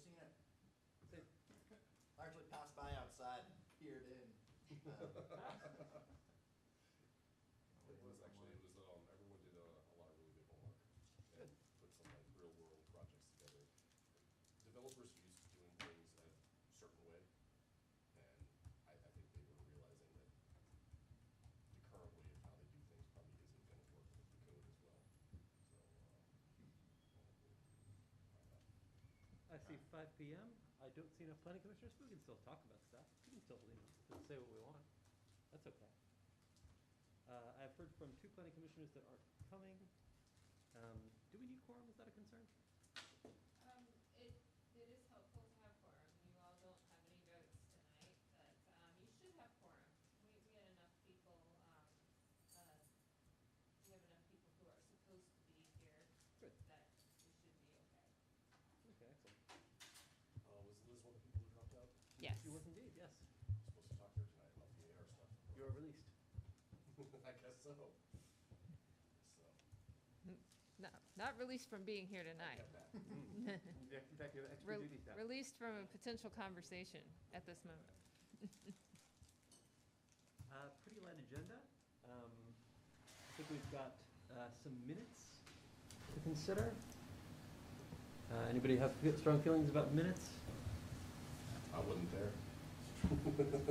seen it. Largely passed by outside, peered in. Everyone did a lot of really good homework and put some like real world projects together. Developers are used to doing things a certain way, and I think they were realizing that the current way of how they do things probably isn't gonna work with the code as well. I see 5 PM. I don't see enough planning commissioners. We can still talk about stuff. We can still, still say what we want. That's okay. I've heard from 2 planning commissioners that aren't coming. Do we need quorum? Is that a concern? It is helpful to have quorum. You all don't have any votes tonight, but you should have quorum. We had enough people, we have enough people who are supposed to be here Good. that we should be okay. Okay, excellent. Was Liz one of the people who dropped out? Yes. She was indeed, yes. Supposed to talk to her tonight about the AR stuff. You are released. I guess so. Not released from being here I tonight. get that. In fact, you have extra duties now. Released from a potential conversation at this moment. Pretty light agenda. I think we've got some minutes to consider. Anybody have strong feelings about minutes? I wasn't there.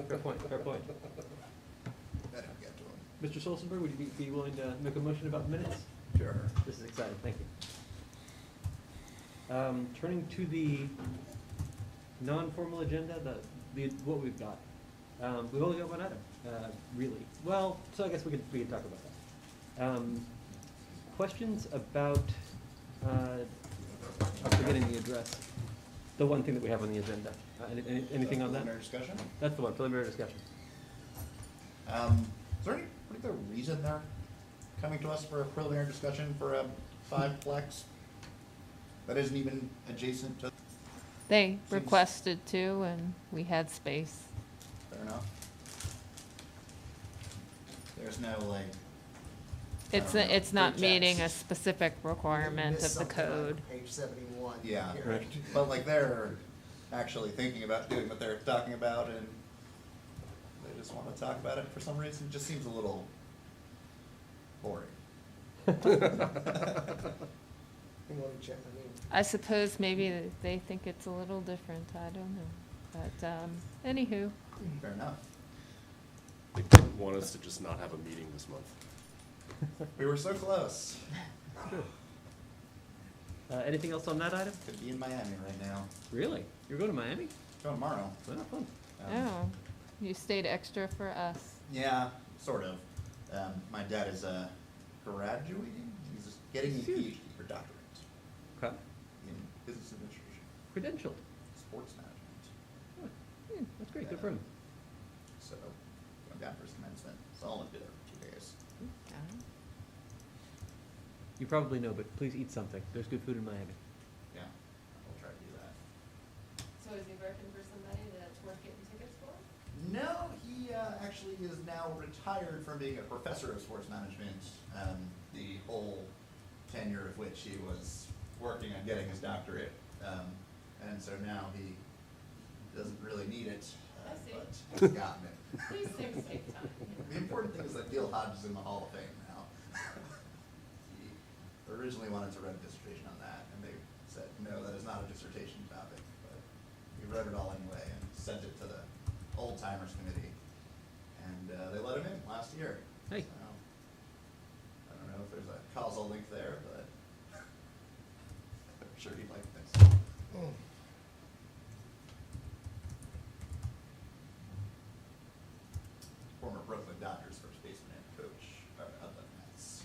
Fair point, fair point. I don't get to them. Mr. Solstenberg, would you be willing to make a motion about minutes? Sure. This is exciting, thank you. Turning to the non-formal agenda, what we've got. We've only got one item, really. Well, so I guess we can talk about that. Questions about, I'm forgetting the address, the one thing that we have on the agenda. Anything on that? Preliminary discussion? That's the one, preliminary discussion. Is there any particular reason they're coming to us for a preliminary discussion for a 5-plex that isn't even adjacent to? They Seems- requested to, and we had space. Fair enough. There's no like. It's, I don't know, it's not pretext. meeting a specific requirement of the code. Page 71. Yeah, here. Correct. but like they're actually thinking about doing what they're talking about and they just want to talk about it for some reason. It just seems a little boring. You want to check, I suppose maybe they think it's a little different, I don't know. But, anywho, Fair enough. They want us to just not have a meeting this month. We were so close. Anything else on that item? Could be in Miami right now. Really? You're going to Miami? Going tomorrow. Well, fun. oh, you stayed extra for us. Yeah, sort of. My dad is graduating. He's getting a Huge. PhD for doctorate Okay. in business administration, Credentialed. sports management. That's great, good for him. So going down for his commencement. So I'll only be there for 2 days. You probably know, but please eat something. There's good food in Miami. Yeah, I'll try to do that. So is he working for somebody that's worth getting tickets for? No, he actually is now retired from being a professor of sports management, the whole tenure of which he was working on getting his doctorate. And so now he doesn't really need it, I see. but he's gotten it. These things take time. The important thing is that Gil Hodge is in the Hall of Fame now. He originally wanted to write a dissertation on that, and they said, no, that is not a dissertation topic, but he wrote it all anyway and sent it to the Old Timers Committee, and they let him in last year. Hey. So, I don't know if there's a causal link there, but I'm sure he'd like this. Former Brooklyn Dodgers first baseman and coach of the Mets.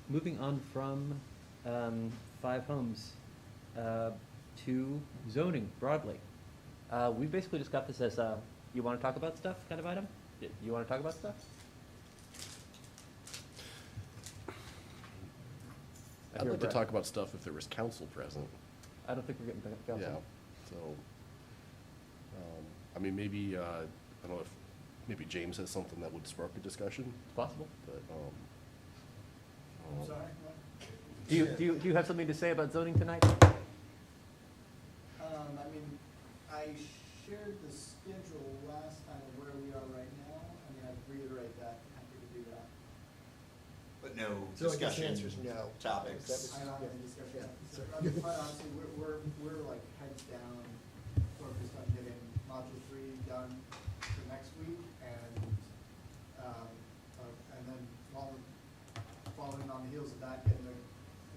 Moving on from 5 homes to zoning broadly. We basically just got this as a, you want to talk about stuff kind of item? You want to talk about stuff? I'd like to talk about stuff if there was council present. I don't think we're getting Yeah, council. so, I mean, maybe, I don't know if, maybe James has something that would spark a discussion, It's possible. but, Do you have something to say about zoning tonight? I mean, I shared the schedule last time of where we are right now. I mean, I'd reiterate that, happy to do that. But no So I guess the discussion, answer is no. topics. I don't have any discussion. Yeah. I mean, quite honestly, we're like heads down, focused on getting module 3 done for next week, and then following on the heels of that, getting the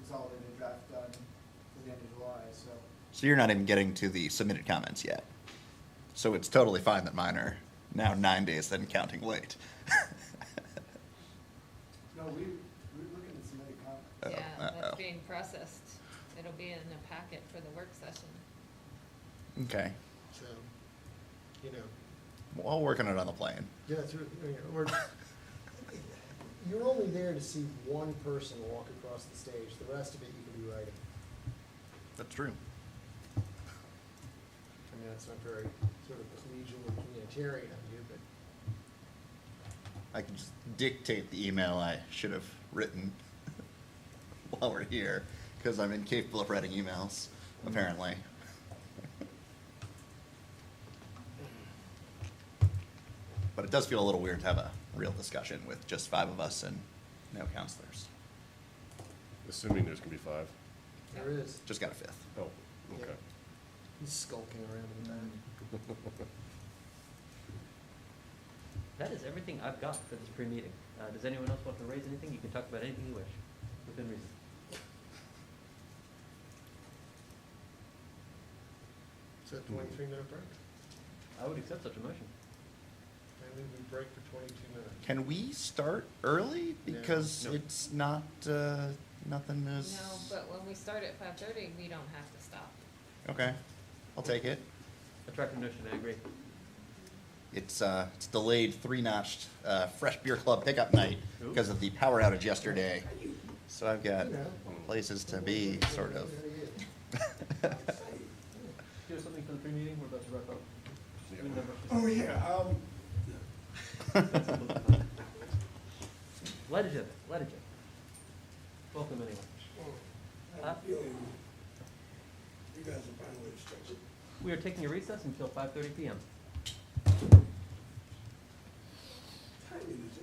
consolidated draft done for the end of July, so. So you're not even getting to the submitted comments yet. So it's totally fine that mine are now 9 days then counting late. No, we're looking at submitted comments. Yeah, oh. that's being processed. It'll be in a packet for the work session. Okay. So, you know, We're all working it on the plane. yeah, you're only there to see one person walk across the stage. The rest of it you can be writing. That's true. I mean, that's not very sort of collegial or communitarian of you, but I can just dictate the email I should have written while we're here, because I'm incapable of writing emails, apparently. But it does feel a little weird to have a real discussion with just 5 of us and no counselors. Assuming there's gonna be 5. there is. Just got a 5th. Oh, okay. He's skulking around in the back. That is everything I've got for this pre-meeting. Does anyone else want to raise anything? You can talk about anything you wish, within reason. So 23-minute break. I would accept such a motion. Maybe we break for 22 minutes. Can we start early? Because No. it's not, nothing is. No, but when we start at 5:30, we don't have to stop. Okay, I'll take it. Attractive notion, I agree. It's delayed 3-notched, Fresh Beer Club pickup night Ooh. because of the power outage yesterday. So I've got You know. places to be, sort of. Do you have something for the pre-meeting? We're about to wrap up. Yeah. We never- Oh, yeah, Light agenda, light agenda. Welcome anyone. I have a feeling you guys will find a way to stretch it. We are taking a recess until 5:30 PM. Timing is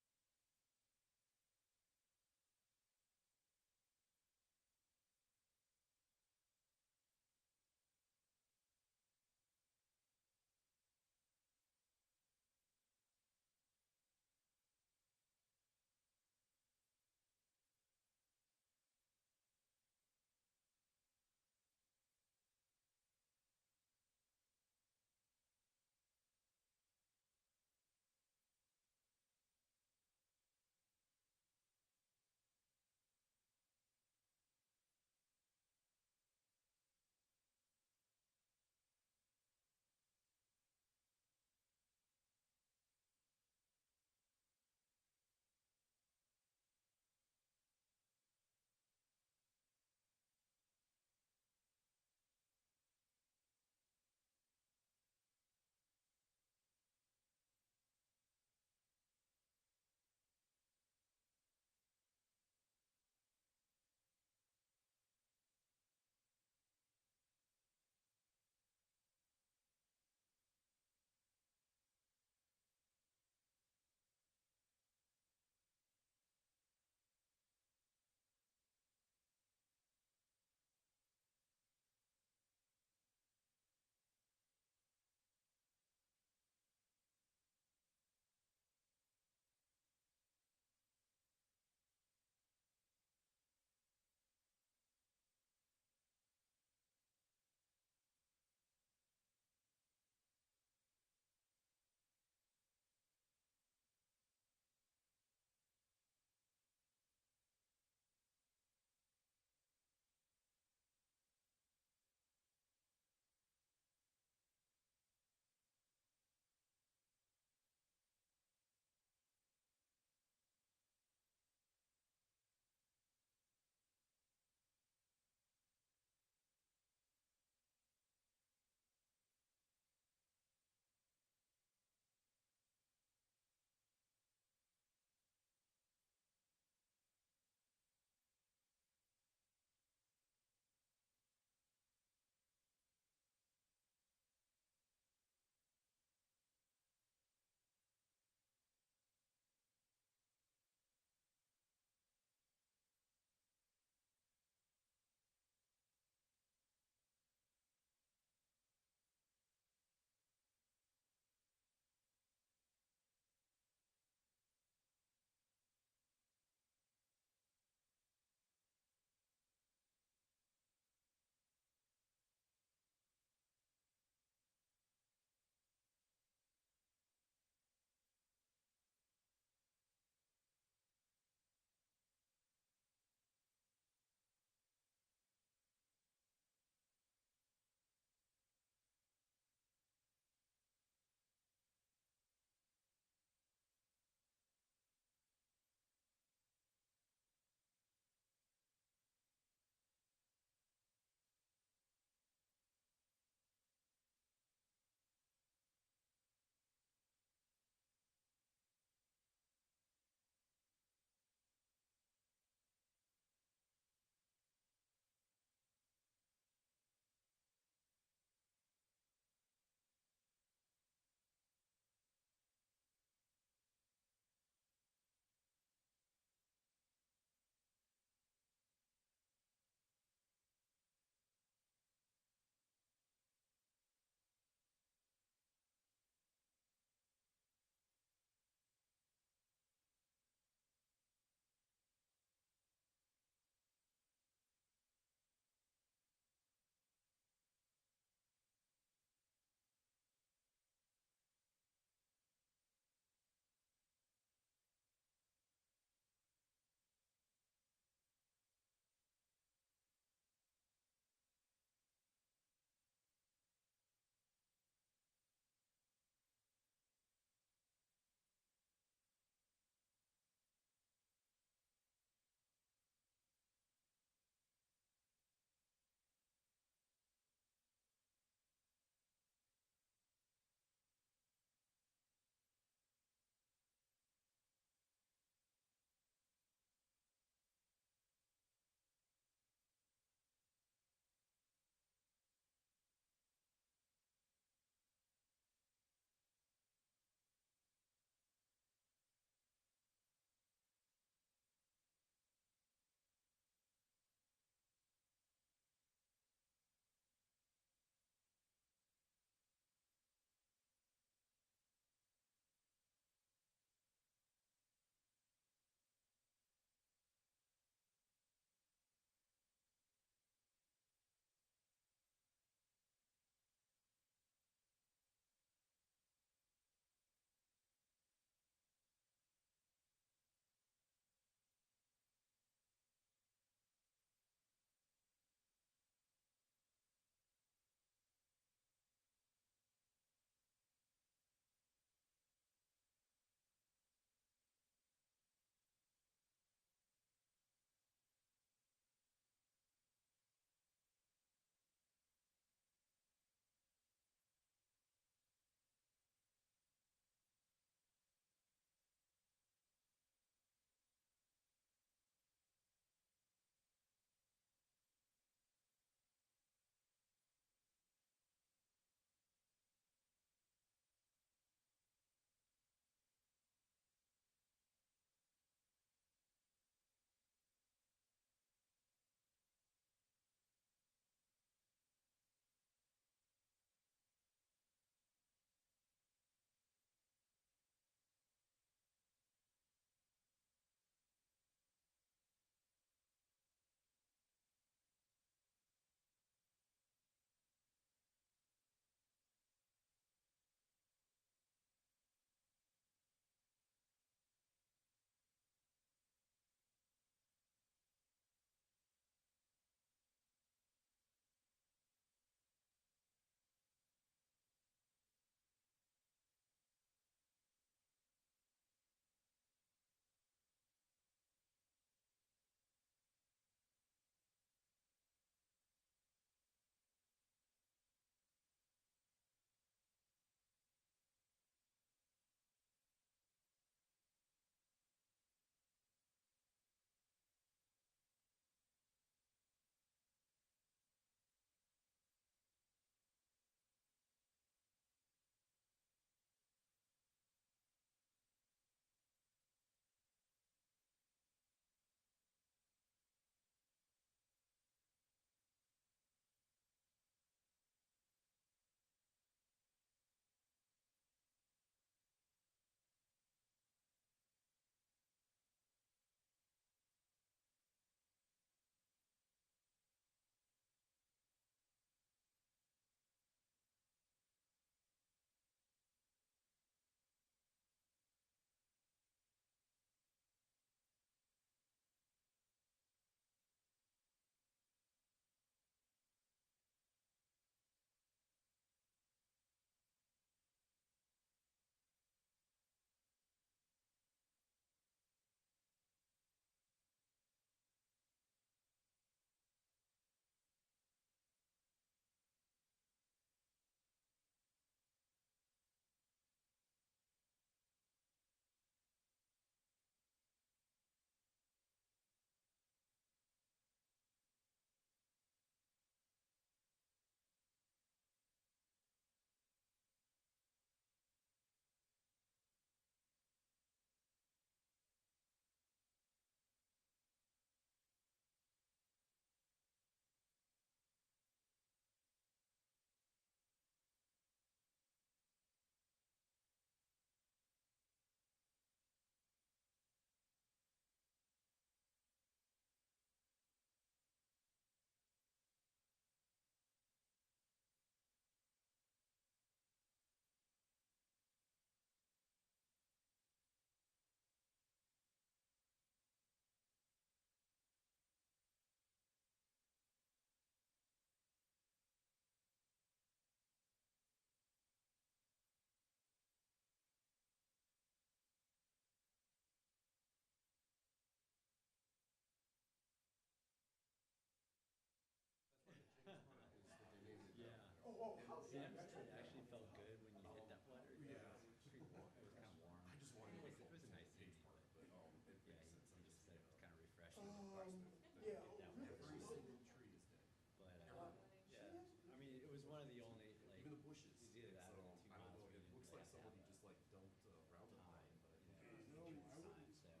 somebody just like dumped Roundup on it, but I think it was No, I wouldn't. That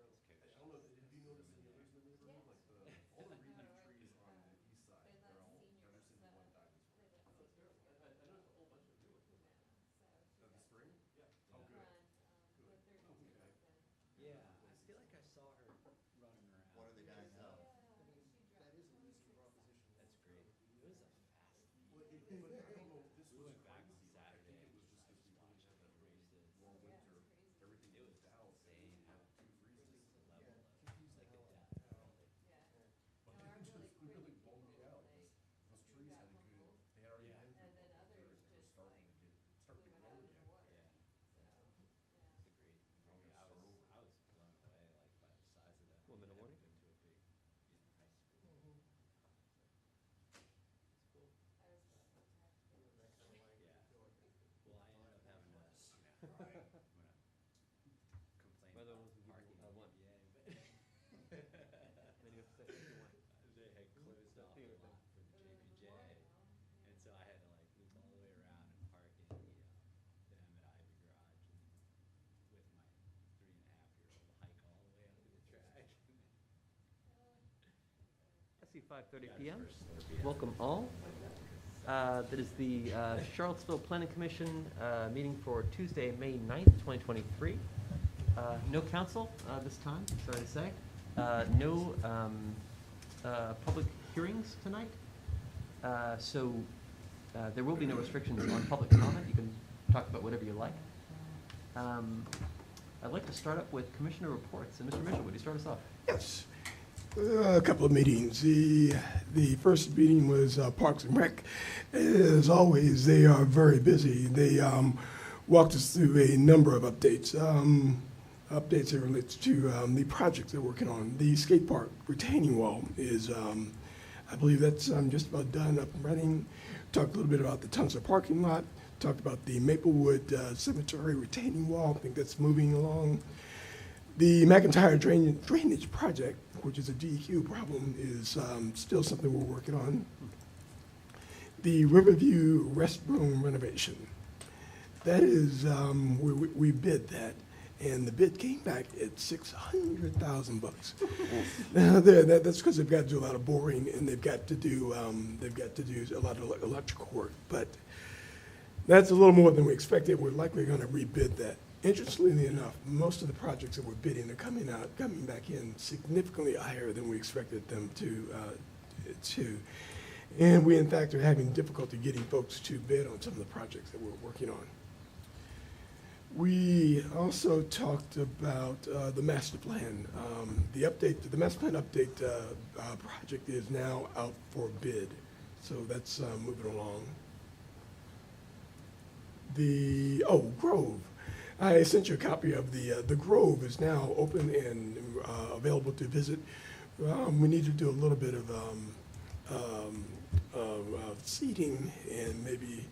was the only way he was gonna be able to run. I don't know, have you noticed any others in the neighborhood, like all the reeded trees on the east side, they're all, ever since one died this spring. I noticed a whole bunch of them, really. The spring? Yeah. Oh, good. Yeah, I feel like I saw her running around. What are the guys out? I mean, that is an easy proposition. That's great. It was a fast. Well, but I don't know if this We was went back on crazy, like, I Saturday think it was and just because we really watched had that the really races. warm winter, everything It was was down, and insane we how had 2 freezes. the level Yeah, of confused the like the hell depth out of it. But it just really bummed me out, because those trees had a good, they had already Yeah. been through the winter, and they were starting to grow again. Yeah. It's a great. Now we I gotta was start over. I was blown away like by the size of that. 1 minute I've never warning? been to a big high school. Mhm. It's cool. Doing that kind of like, Yeah. feel like Well, I ended up having to, I'm gonna complain By the about way, the we'll give parking you, at one. BBA, but Then you have to say if you want. they had closed So off here, the then. lot for the JPJ, and so I had to like loop all the way around and park in, the Emmett Ivy garage, and with my 3.5-year-old hike all the way up to the track. I see 5:30 Got his PM. first Slurpee Welcome after all. That is the Charlottesville Planning Commission meeting for Tuesday, May 9th, 2023. No council this time, sorry to say. No public hearings tonight. So there will be no restrictions on public comment. You can talk about whatever you like. I'd like to start up with commissioner reports. And Mr. Mitchell, would you start us off? Yes. A couple of meetings. The first meeting was Parks and Rec. As always, they are very busy. They walked us through a number of updates. Updates that relates to the projects they're working on. The skate park retaining wall is, I believe that's just about done, up and running. Talked a little bit about the Tunster parking lot. Talked about the Maplewood Cemetery retaining wall. I think that's moving along. The McIntyre drainage project, which is a DEQ problem, is still something we're working on. The Riverview restroom renovation, that is, we bid that, and the bid came back at $600,000. Now, that's because they've got to do a lot of boring, and they've got to do a lot of electrical work. But that's a little more than we expected. We're likely going to rebid that. Interestingly enough, most of the projects that we're bidding are coming back in significantly higher than we expected them to. And we, in fact, are having difficulty getting folks to bid on some of the projects that we're working on. We also talked about the master plan. The master plan update project is now out for bid, so that's moving along. Grove. I sent you a copy of the Grove is now open and available to visit. We need to do a little bit of seating and maybe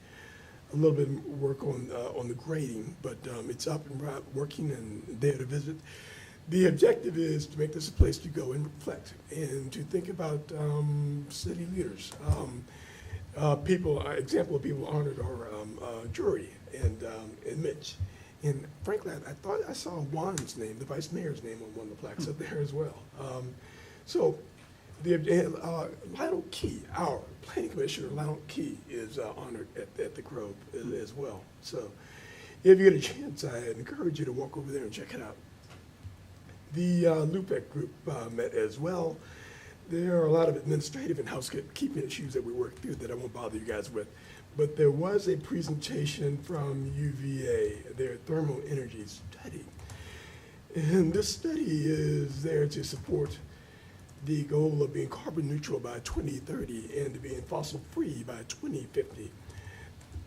a little bit of work on the grading, but it's up and working and there to visit. The objective is to make this a place to go and reflect and to think about city leaders. Example of people honored are Drury and Mitch. And frankly, I thought I saw Juan's name, the vice mayor's name, on one of the plaques up there as well. Lionel Key, our planning commissioner, Lionel Key, is honored at the Grove as well. So if you get a chance, I encourage you to walk over there and check it out. The LUPEC group met as well. There are a lot of administrative and housekeeping issues that we worked through that I won't bother you guys with. But there was a presentation from UVA, their thermal energy study. And this study is there to support the goal of being carbon neutral by 2030 and to being fossil free by 2050.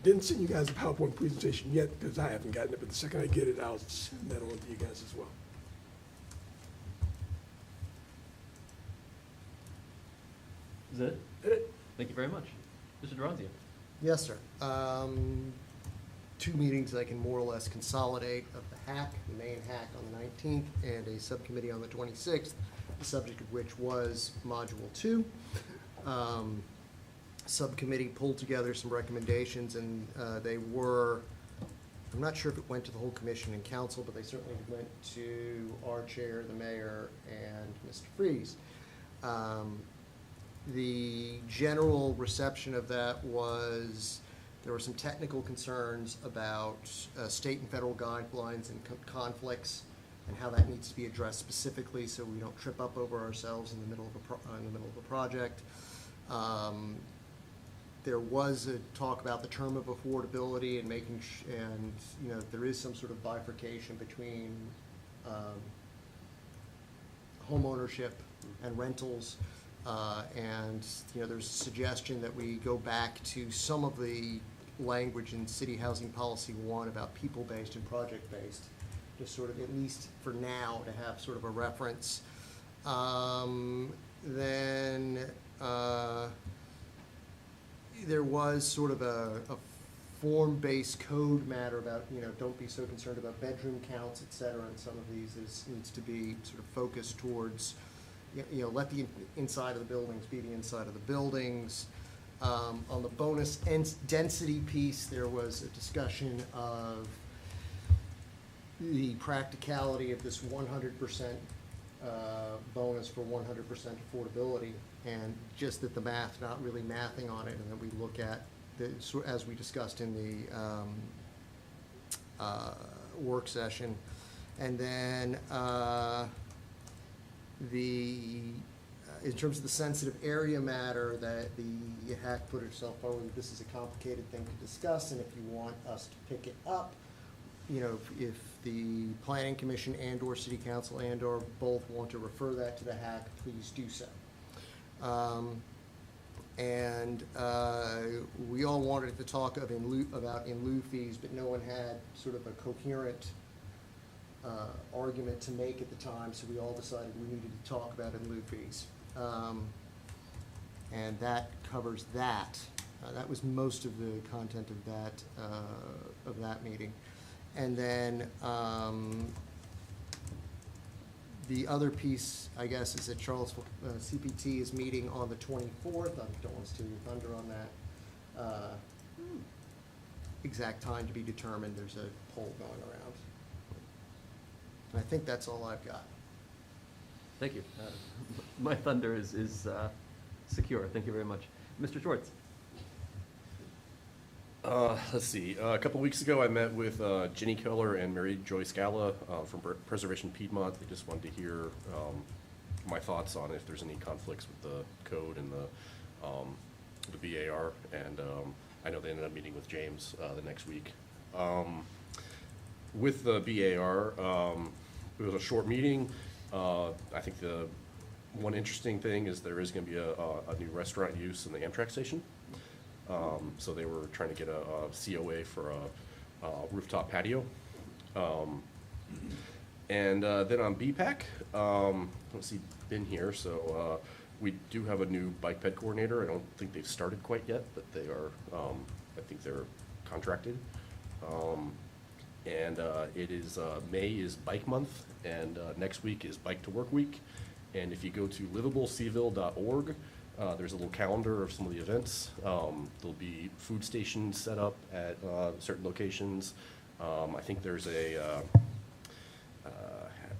Didn't send you guys a PowerPoint presentation yet because I haven't gotten it, but the second I get it, I'll send that on to you guys as well. Is that it? That's it. Thank you very much. Mr. Duranzio. Yes, sir. 2 meetings I can more or less consolidate of the hack, the main hack on the 19th, and a subcommittee on the 26th, the subject of which was Module 2. subcommittee pulled together some recommendations, and they were, I'm not sure if it went to the whole commission and council, but they certainly went to our chair, the mayor, and Mr. Freeze. The general reception of that was, there were some technical concerns about state and federal guidelines and conflicts, and how that needs to be addressed specifically so we don't trip up over ourselves in the middle of a project. There was a talk about the term of affordability and making, and, you know, there is some sort of bifurcation between home ownership and rentals. And, you know, there's a suggestion that we go back to some of the language in City Housing Policy 1 about people-based and project-based, just sort of, at least for now, to have sort of a reference. There was sort of a form-based code matter about, you know, don't be so concerned about bedroom counts, et cetera, and some of these needs to be sort of focused towards, you know, let the inside of the buildings be the inside of the buildings. On the bonus density piece, there was a discussion of the practicality of this 100% bonus for 100% affordability, and just that the math, not really mathing on it, and then we look at, as we discussed in the work session. And then in terms of the sensitive area matter, that the HAC put itself forward, this is a complicated thing to discuss, and if you want us to pick it up, you know, if the Planning Commission and/or City Council and/or both want to refer that to the HAC, please do so. We all wanted to talk about in lieu fees, but no one had sort of a coherent argument to make at the time, so we all decided we needed to talk about in lieu fees. And that covers that. That was most of the content of that meeting. And then the other piece, I guess, is that Charlottesville CPT is meeting on the 24th. I don't want to steal your thunder on that. Exact time to be determined. There's a poll going around. And I think that's all I've got. Thank you. My thunder is secure. Thank you very much. Mr. Schwartz. Let's see. A couple weeks ago, I met with Ginny Keller and Mary Joy Scala from Preservation Piedmont. They just wanted to hear my thoughts on if there's any conflicts with the code and the BAR. And I know they ended up meeting with James the next week. With the BAR, it was a short meeting. I think the one interesting thing is there is going to be a new restaurant use in the Amtrak station. So they were trying to get a COA for a rooftop patio. And then on BPAC, let's see, been here, so we do have a new bike ped coordinator. I don't think they've started quite yet, but they are, I think they're contracted. And it is, May is Bike Month, and next week is Bike to Work Week. And if you go to livableseville.org, there's a little calendar of some of the events. There'll be food stations set up at certain locations. I think there's a,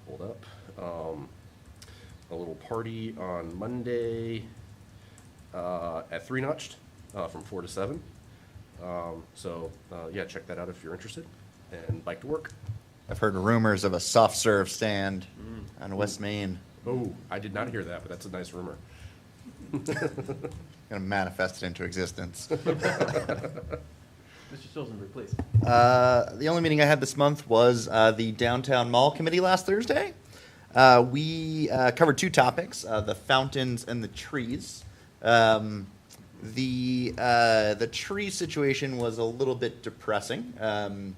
hold up, a little party on Monday at 3 Notched from 4 to 7. Yeah, check that out if you're interested. And Bike to Work. I've heard rumors of a soft serve stand on West Main. Oh, I did not hear that, but that's a nice rumor. Gonna manifest it into existence. Mr. Stolzenberg, please. The only meeting I had this month was the Downtown Mall Committee last Thursday. We covered two topics, the fountains and the trees. The tree situation was a little bit depressing, kind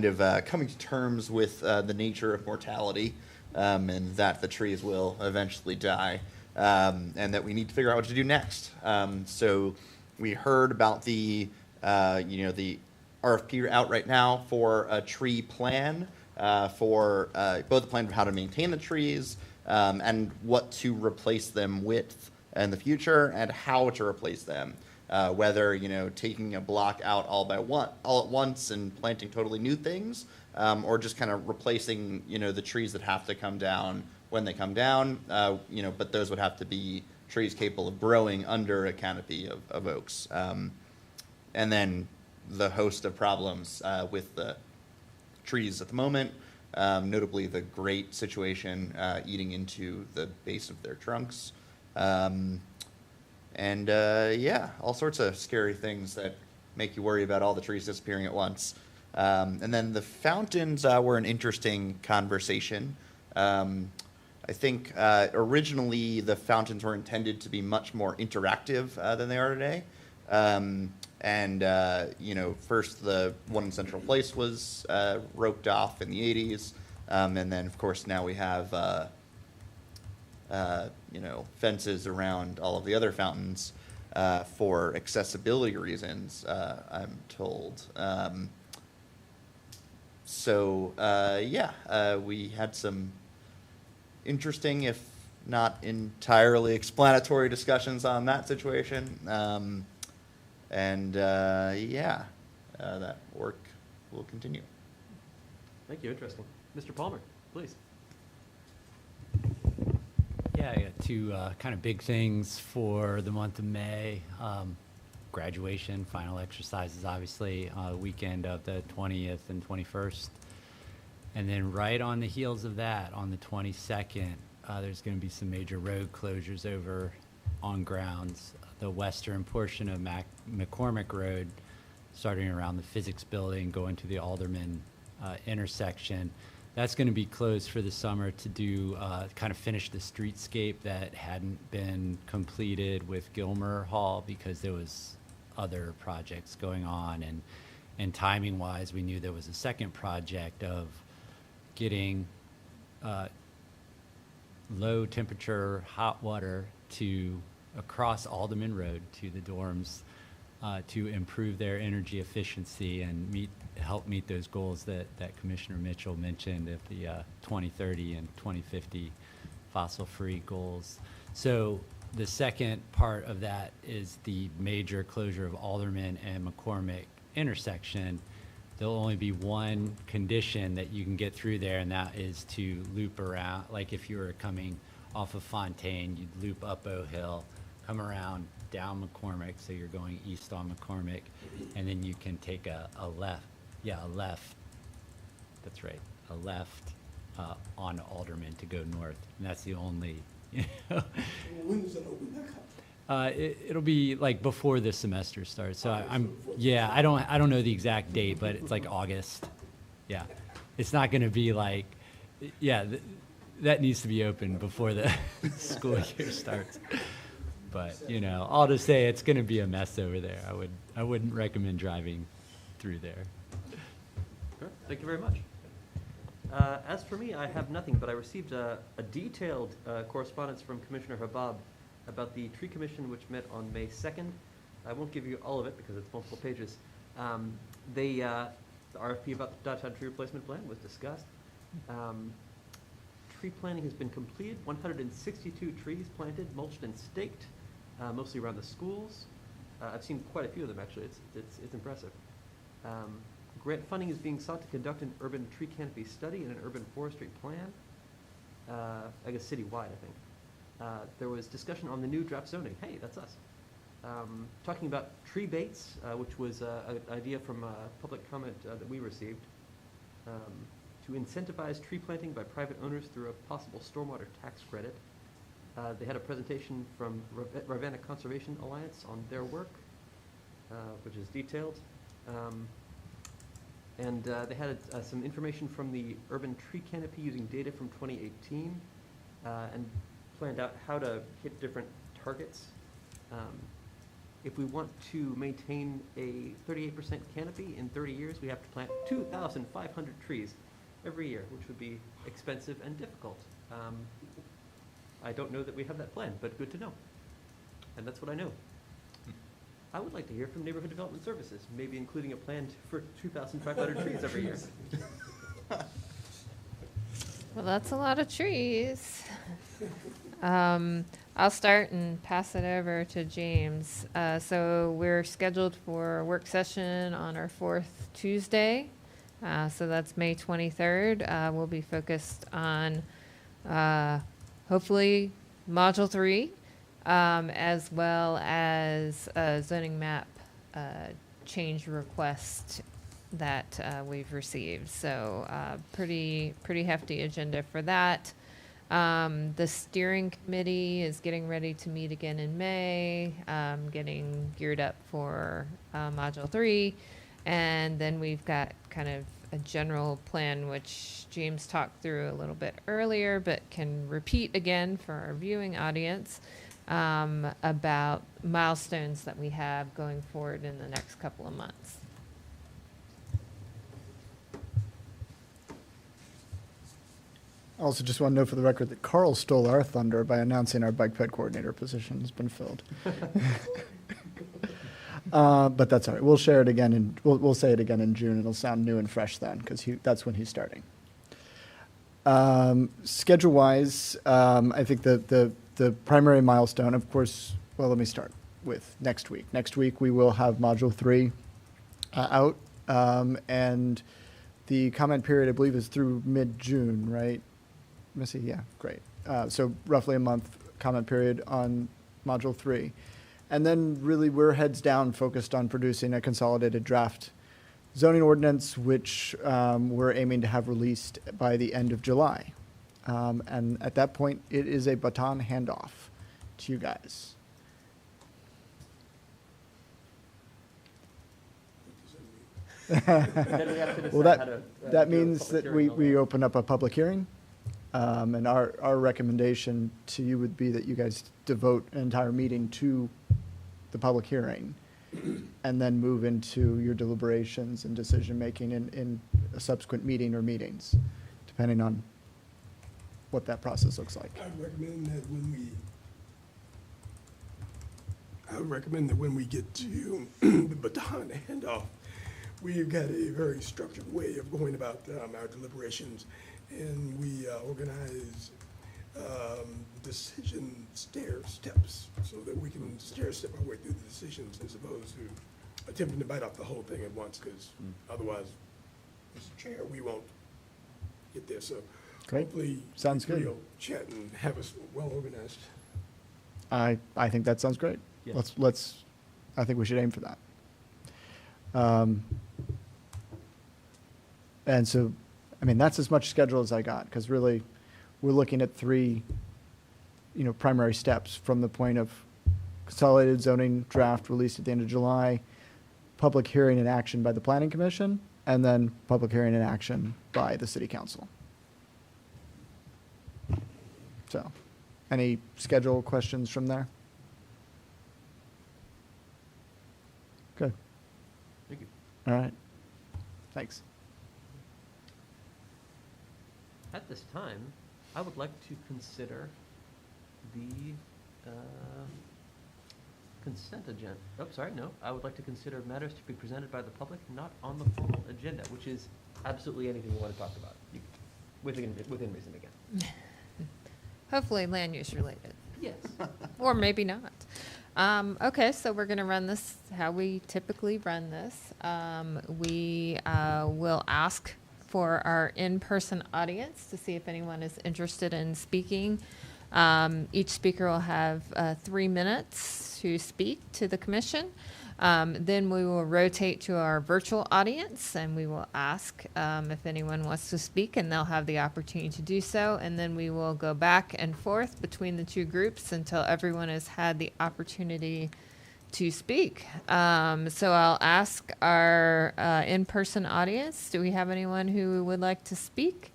of coming to terms with the nature of mortality, and that the trees will eventually die. And that we need to figure out what to do next. So we heard about the the RFP out right now for a tree plan for both the plan of how to maintain the trees and what to replace them with in the future and how to replace them. whether, you know, taking a block out all at once and planting totally new things, or just kind of replacing, you know, the trees that have to come down when they come down, you know, but those would have to be trees capable of growing under a canopy of oaks. And then the host of problems with the trees at the moment, notably the great situation eating into the base of their trunks. And yeah, all sorts of scary things that make you worry about all the trees disappearing at once. And then the fountains were an interesting conversation. I think originally the fountains were intended to be much more interactive than they are today. And you know, first the one in Central Place was roped off in the 80s. And then, of course, now we have you know, fences around all of the other fountains for accessibility reasons, I'm told. So yeah, we had some interesting, if not entirely explanatory, discussions on that situation. And yeah, that work will continue. Thank you, interesting. Mr. Palmer, please. Yeah, I got two kind of big things for the month of May. Graduation, final exercises, obviously, weekend of the 20th and 21st. And then right on the heels of that, on the 22nd, there's going to be some major road closures over on grounds. The western portion of McCormick Road, starting around the physics building, going to the Alderman intersection. That's going to be closed for the summer to do kind of finish the streetscape that hadn't been completed with Gilmer Hall because there was other projects going on, and timing wise we knew there was a second project of getting low temperature hot water to across Alderman Road to the dorms to improve their energy efficiency and help meet those goals that Commissioner Mitchell mentioned at the 2030 and 2050 fossil-free goals. So the second part of that is the major closure of Alderman and McCormick intersection. There'll only be one condition that you can get through there, and that is to loop around. Like if you were coming off of Fontaine, you'd loop up O Hill, come around down McCormick, so you're going east on McCormick, and then you can take a left. Yeah, a left. That's right, a left on Alderman to go north, and that's the only. You know, When does it open back up? it'll be like before the semester starts. So I don't know the exact date, but it's like August. Yeah, it's not going to be like, yeah, that needs to be open before the school year starts. But you know, I'll just say it's going to be a mess over there. I wouldn't recommend driving through there. Sure. Thank you very much. As for me, I have nothing, but I received a detailed correspondence from Commissioner Habab about the tree commission, which met on May 2nd. I won't give you all of it because it's multiple pages. The RFP about the downtown tree replacement plan was discussed. Tree planting has been completed, 162 trees planted, mulched and staked, mostly around the schools. I've seen quite a few of them, actually. It's impressive. Grant funding is being sought to conduct an urban tree canopy study and an urban forestry plan, I guess citywide, I think. There was discussion on the new draft zoning. Hey, that's us. Talking about tree baits, which was an idea from public comment that we received, to incentivize tree planting by private owners through a possible stormwater tax credit. They had a presentation from Ravenna Conservation Alliance on their work, which is detailed. And they had some information from the urban tree canopy using data from 2018 and planned out how to hit different targets. If we want to maintain a 38% canopy in 30 years, we have to plant 2,500 trees every year, which would be expensive and difficult. I don't know that we have that plan, but good to know. And that's what I know. I would like to hear from Neighborhood Development Services, maybe including a plan for 2,500 trees every year. Well, that's a lot of trees. I'll start and pass it over to James. So we're scheduled for a work session on our fourth Tuesday. So that's May 23rd. We'll be focused on hopefully Module 3, as well as a zoning map change request that we've received. So pretty hefty agenda for that. The steering committee is getting ready to meet again in May, getting geared up for Module 3. And then we've got kind of a general plan, which James talked through a little bit earlier, but can repeat again for our viewing audience, about milestones that we have going forward in the next couple of months. I also just want to know for the record that Carl stole our thunder by announcing our bike ped coordinator position has been filled. But that's all right. We'll share it again, and we'll say it again in June. It'll sound new and fresh then, because that's when he's starting. Schedule-wise, I think the primary milestone, of course, well, let me start with next week. Next week, we will have Module 3 out, and the comment period, I believe, is through mid-June, right? Missy, yeah, great. So roughly a month comment period on Module 3. And then really we're heads down focused on producing a consolidated draft zoning ordinance, which we're aiming to have released by the end of July. And at that point, it is a baton handoff to you guys. Then we have to decide Well, how to, that do a means public that hearing on we that. open up a public hearing. And our recommendation to you would be that you guys devote an entire meeting to the public hearing and then move into your deliberations and decision-making in a subsequent meeting or meetings, depending on what that process looks like. I would recommend that when we get to the baton handoff, we've got a very structured way of going about our deliberations, and we organize decision steps so that we can stair-step our way through the decisions as opposed to attempting to bite off the whole thing at once, because otherwise, Mr. Chair, we won't get there. So Great. hopefully, Sounds good. we'll chat and have us well-organized. I think that sounds great. Yes. I think we should aim for that. And so, I mean, that's as much schedule as I got, because really, we're looking at 3, primary steps from the point of consolidated zoning draft released at the end of July, public hearing and action by the Planning Commission, and then public hearing and action by the City Council. So, any schedule questions from there? Good. Thank you. All right. Thanks. At this time, I would like to consider the consent agenda. Oh, sorry, no. I would like to consider matters to be presented by the public not on the formal agenda, which is absolutely anything you want to talk about. Within reason again. Hopefully land use related. Yes. Or maybe not. Okay, so we're going to run this how we typically run this. We will ask for our in-person audience to see if anyone is interested in speaking. Each speaker will have 3 minutes to speak to the commission. Then we will rotate to our virtual audience and we will ask if anyone wants to speak, and they'll have the opportunity to do so. And then we will go back and forth between the 2 groups until everyone has had the opportunity to speak. So I'll ask our in-person audience, do we have anyone who would like to speak?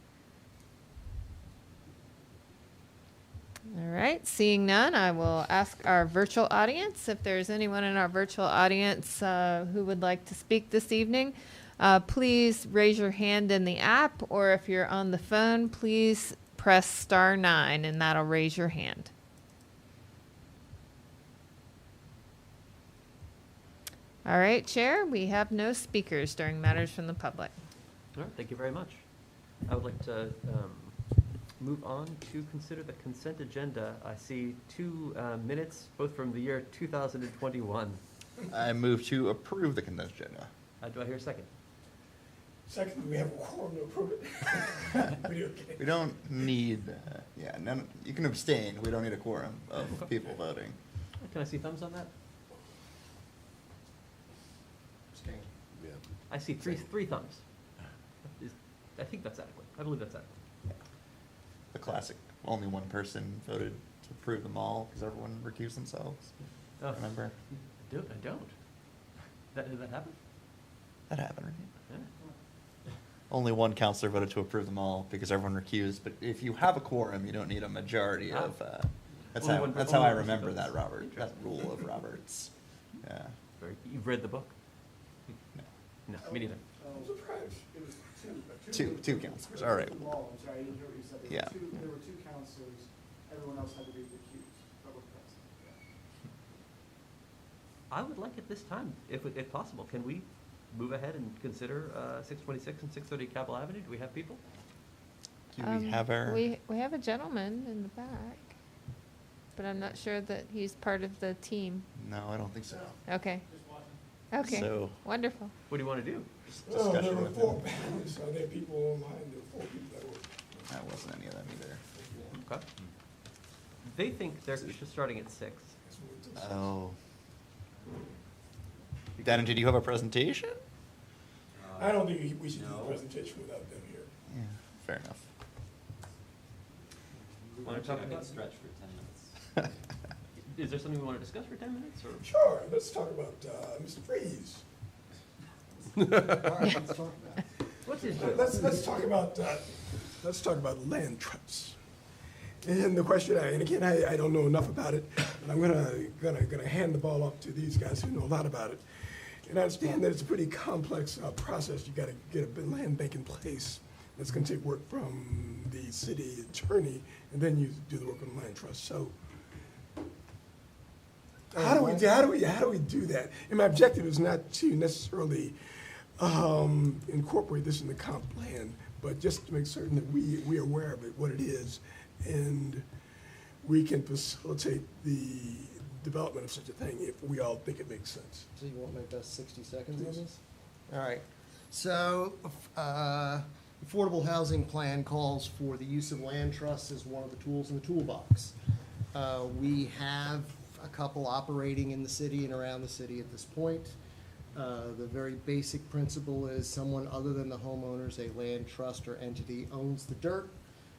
All right, seeing none, I will ask our virtual audience if there's anyone in our virtual audience who would like to speak this evening. Please raise your hand in the app, or if you're on the phone, please press *9 and that'll raise your hand. All right, Chair, we have no speakers during matters from the public. All right, thank you very much. I would like to move on to consider the consent agenda. I see two minutes, both from the year 2021. I move to approve the consent agenda. Do I hear a second? Second, we have a quorum to approve it. Video game. We don't need, you can abstain. We don't need a quorum of people voting. Can I see thumbs on that? Yeah. I see three thumbs. I think that's adequate. I believe that's adequate. The classic, only one person voted to approve them all because everyone recused themselves. Oh. Remember? I don't. Did that happen? That happened, right? Yeah. Only one counselor voted to approve them all because everyone recused, but if you have a quorum, you don't need a majority Ah. of, that's Only how, one per- that's how only I one person remember votes. that, Robert, that Interesting. rule of Roberts. Yeah. You've read the book? No, me neither. I'm surprised. It was Two counselors, all right. I'm sorry, I didn't hear what you said. Yeah. There were two counselors, everyone else had to be recused, public present. I would like at this time, if possible, can we move ahead and consider 626 and 630 Capitol Avenue? Do we have people? Do we have our? We have a gentleman in the back, but I'm not sure that he's part of the team. No, I don't think so. Okay. Okay, So- wonderful. What do you want to do? Well, there Discussion were with four him. panelists. Are there people online? There were four people that were. That wasn't any of them either. Okay. They think they're just starting at 6. That's what it took. Oh. Danny, did you have a presentation? I don't think we should do the presentation without them here. Yeah, fair enough. Want to talk about? Stretch for 10 minutes. Is there something we want to discuss for 10 minutes, or? Sure, let's talk about Mr. Freeze. All right, let's talk about it. What's his? Let's talk about land trusts. And the question, and again, I don't know enough about it, but I'm gonna hand the ball off to these guys who know a lot about it. And I understand that it's a pretty complex process. You gotta get a land bank in place. That's gonna take work from the city attorney, and then you do the work on the land trust. So how do we do that? And my objective is not to necessarily incorporate this in the comp plan, but just to make certain that we are aware of it, what it is, and we can facilitate the development of such a thing if we all think it makes sense. So you want my best 60 seconds on Please. this? All right. So, Affordable Housing Plan calls for the use of land trusts as one of the tools in the toolbox. We have a couple operating in the city and around the city at this point. The very basic principle is someone other than the homeowners, a land trust or entity, owns the dirt.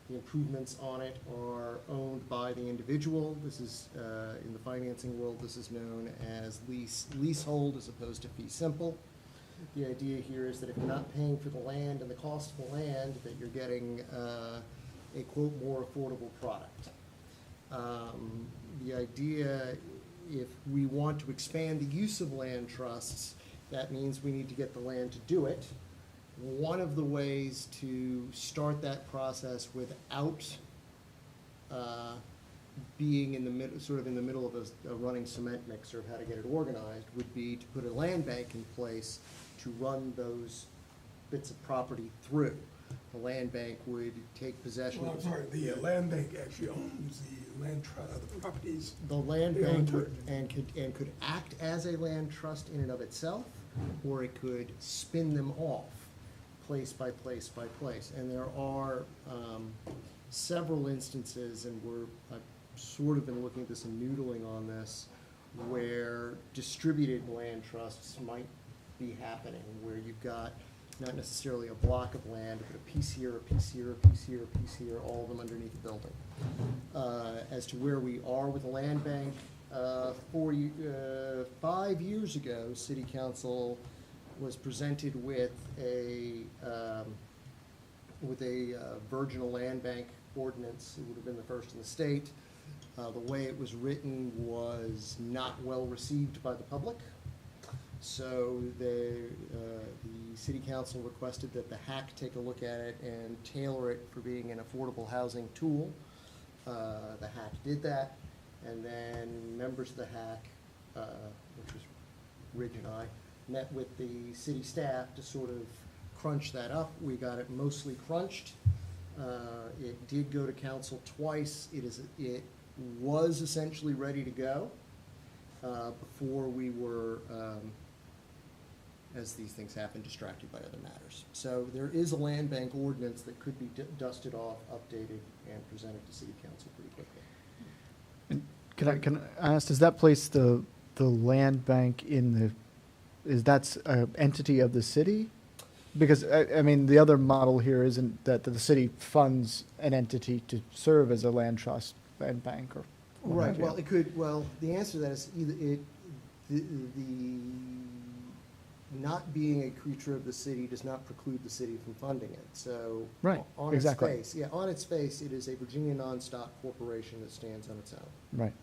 The improvements on it are owned by the individual. This is, in the financing world, this is known as leasehold as opposed to fee simple. The idea here is that if you're not paying for the land and the cost of the land, that you're getting a quote, more affordable product. The idea, if we want to expand the use of land trusts, that means we need to get the land to do it. One of the ways to start that process without being in the middle, sort of in the middle of a running cement mixer of how to get it organized, would be to put a land bank in place to run those bits of property through. The land bank would take possession. Well, I'm sorry, the land bank actually owns the land the properties. The land They own bank would, dirt. and could act as a land trust in and of itself, or it could spin them off, place by place by place. And there are several instances, and I've sort of been looking at this and noodling on this, where distributed land trusts might be happening, where you've got not necessarily a block of land, but a piece here, a piece here, a piece here, a piece here, all of them underneath the building. As to where we are with the land bank, 5 years ago, City Council was presented with a virginal land bank ordinance. It would have been the first in the state. The way it was written was not well received by the public. So the city council requested that the HAC take a look at it and tailor it for being an affordable housing tool. The HAC did that, and then members of the HAC, which was Ridge and I, met with the city staff to sort of crunch that up. We got it mostly crunched. It did go to council twice. It was essentially ready to go before we were, as these things happen, distracted by other matters. So there is a land bank ordinance that could be dusted off, updated, and presented to city council pretty quickly. And can I ask, does that place the land bank in the, is that an entity of the city? Because, I mean, the other model here isn't that the city funds an entity to serve as a land trust, land bank, or what Right, have you. well, it could, well, the answer to that is either the not being a creature of the city does not preclude the city from funding it, so. Right, On exactly. its face, yeah, on its face, it is a Virginia non-stock corporation that stands on its own. Right,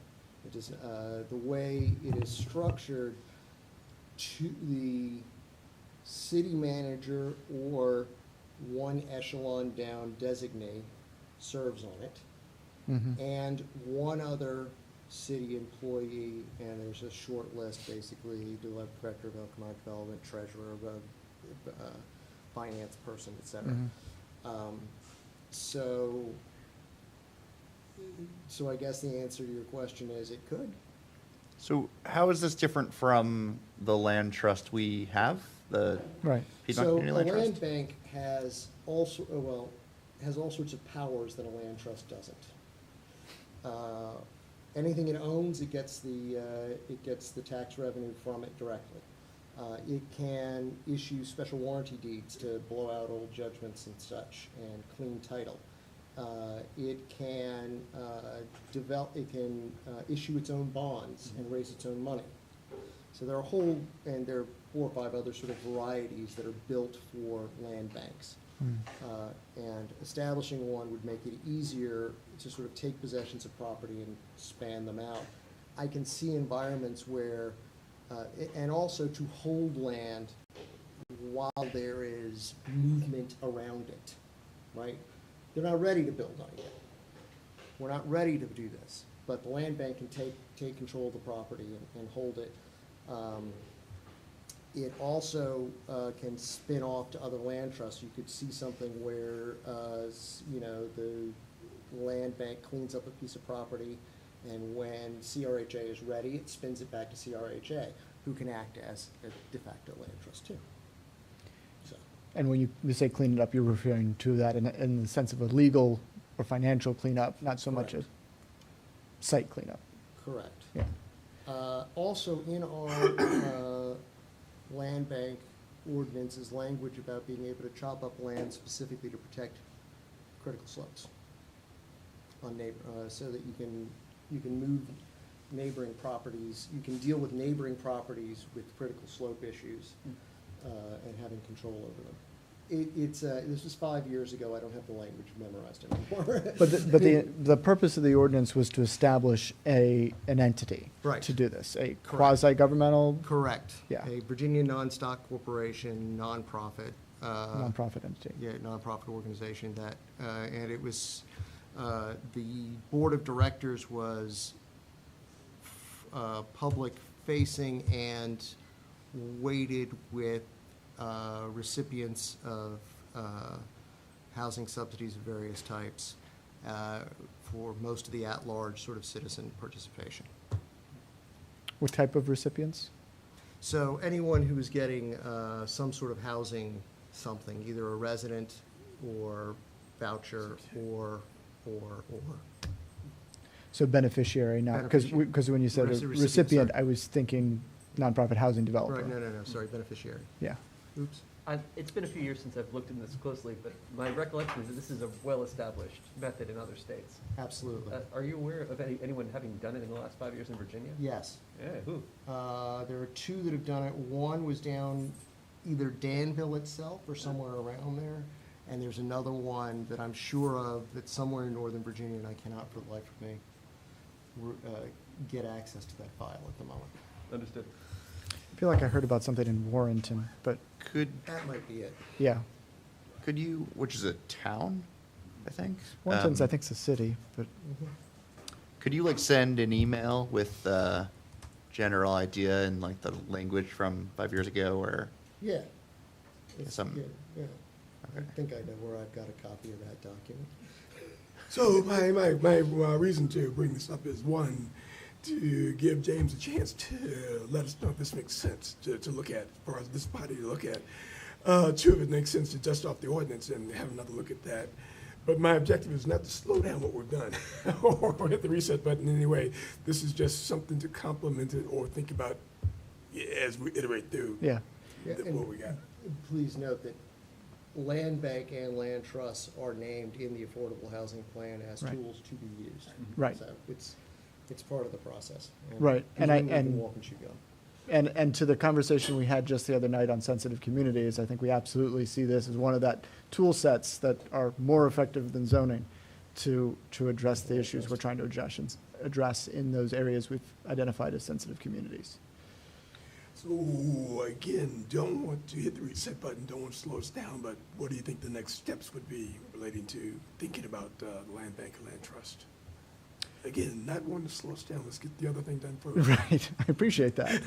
It is, the way it is structured, to the city manager or one echelon down designee serves on it, mhm, and one other city employee, and there's a short list, basically, director of economic development, treasurer, finance person, et cetera. mhm. So I guess the answer to your question is it could. So how is this different from the land trust we have, the Right, Piedmont So Community a Land land Trust? bank has also, well, has all sorts of powers that a land trust doesn't. Anything it owns, it gets the tax revenue from it directly. It can issue special warranty deeds to blow out old judgments and such and clean title. It can issue its own bonds and raise its own money. So there are and there are 4 or 5 other sort of varieties that are built for land banks. And establishing one would make it easier to sort of take possessions of property and span them out. I can see environments where, and also to hold land while there is movement around it, right? They're not ready to build on it yet. We're not ready to do this, but the land bank can take control of the property and hold it. It also can spin off to other land trusts. You could see something where, the land bank cleans up a piece of property, and when CRHA is ready, it spins it back to CRHA, who can act as a de facto land trust too. So, and when you say clean it up, you're referring to that in the sense of a legal or financial cleanup, not so much a Correct. site cleanup, correct. yeah. Also, in our land bank ordinance is language about being able to chop up land specifically to protect critical slopes on so that you can move neighboring properties, you can deal with neighboring properties with critical slope issues, and having control over them. This was 5 years ago, I don't have the language memorized anymore. But the purpose of the ordinance was to establish an entity. Right. To do this, a Correct. quasi-governmental, Correct. Yeah. A Virginia non-stock corporation, nonprofit. nonprofit entity. Yeah, nonprofit organization that, and it was, the board of directors was public-facing and weighted with recipients of housing subsidies of various types for most of the at-large sort of citizen participation. What type of recipients? So anyone who is getting some sort of housing something, either a resident or voucher or. So beneficiary, not, because Beneficiary. when you said a Recipient, recipient, sorry. I was thinking nonprofit housing developer. Right, no, sorry, beneficiary. Yeah. Oops. It's been a few years since I've looked into this closely, but my recollection is that this is a well-established method in other states. Absolutely. Are you aware of anyone having done it in the last 5 years in Virginia? Yes. Yeah, who? There are 2 that have done it. One was down either Danville itself or somewhere around there. And there's another one that I'm sure of that's somewhere in Northern Virginia, and I cannot for the life of me get access to that file at the moment. Understood. I feel like I heard about something in Warrenton, but That might be it. yeah. Could you, which is a town, I think? Warrenton's, I think, is a city, but Could you like send an email with general idea and like the language from 5 years ago or Yeah. Some- Yeah. I think I know where I've got a copy of that document. So my reason to bring this up is, one, to give James a chance to let us know if this makes sense to look at, as far as this body to look at. Two, if it makes sense to dust off the ordinance and have another look at that. But my objective is not to slow down what we've done or hit the reset button in any way. This is just something to complement it or think about as we iterate through Yeah. Yeah, and what we got. Please note that land bank and land trusts are named in the affordable housing plan as Right. tools to be used. Right. So it's part of the process. Right, and presumably we can and- walk and chew gum. And to the conversation we had just the other night on sensitive communities, I think we absolutely see this as one of that tool sets that are more effective than zoning to address the issues we're trying to address in those areas we've identified as sensitive communities. So again, don't want to hit the reset button, don't want to slow us down, but what do you think the next steps would be relating to thinking about the land bank and land trust? Again, not wanting to slow us down, let's get the other thing done first. Right, I appreciate that.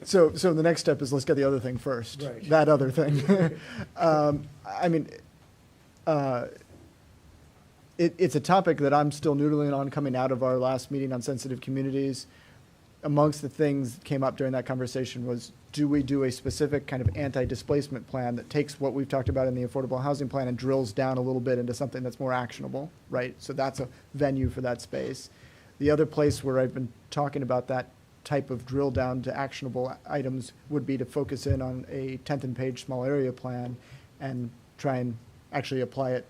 So the next step is let's get the other thing first. Right. That other thing. I mean, it's a topic that I'm still noodling on coming out of our last meeting on sensitive communities. Amongst the things that came up during that conversation was, do we do a specific kind of anti-displacement plan that takes what we've talked about in the affordable housing plan and drills down a little bit into something that's more actionable, right? So that's a venue for that space. The other place where I've been talking about that type of drill down to actionable items would be to focus in on a 10th and Page small area plan and try and actually apply it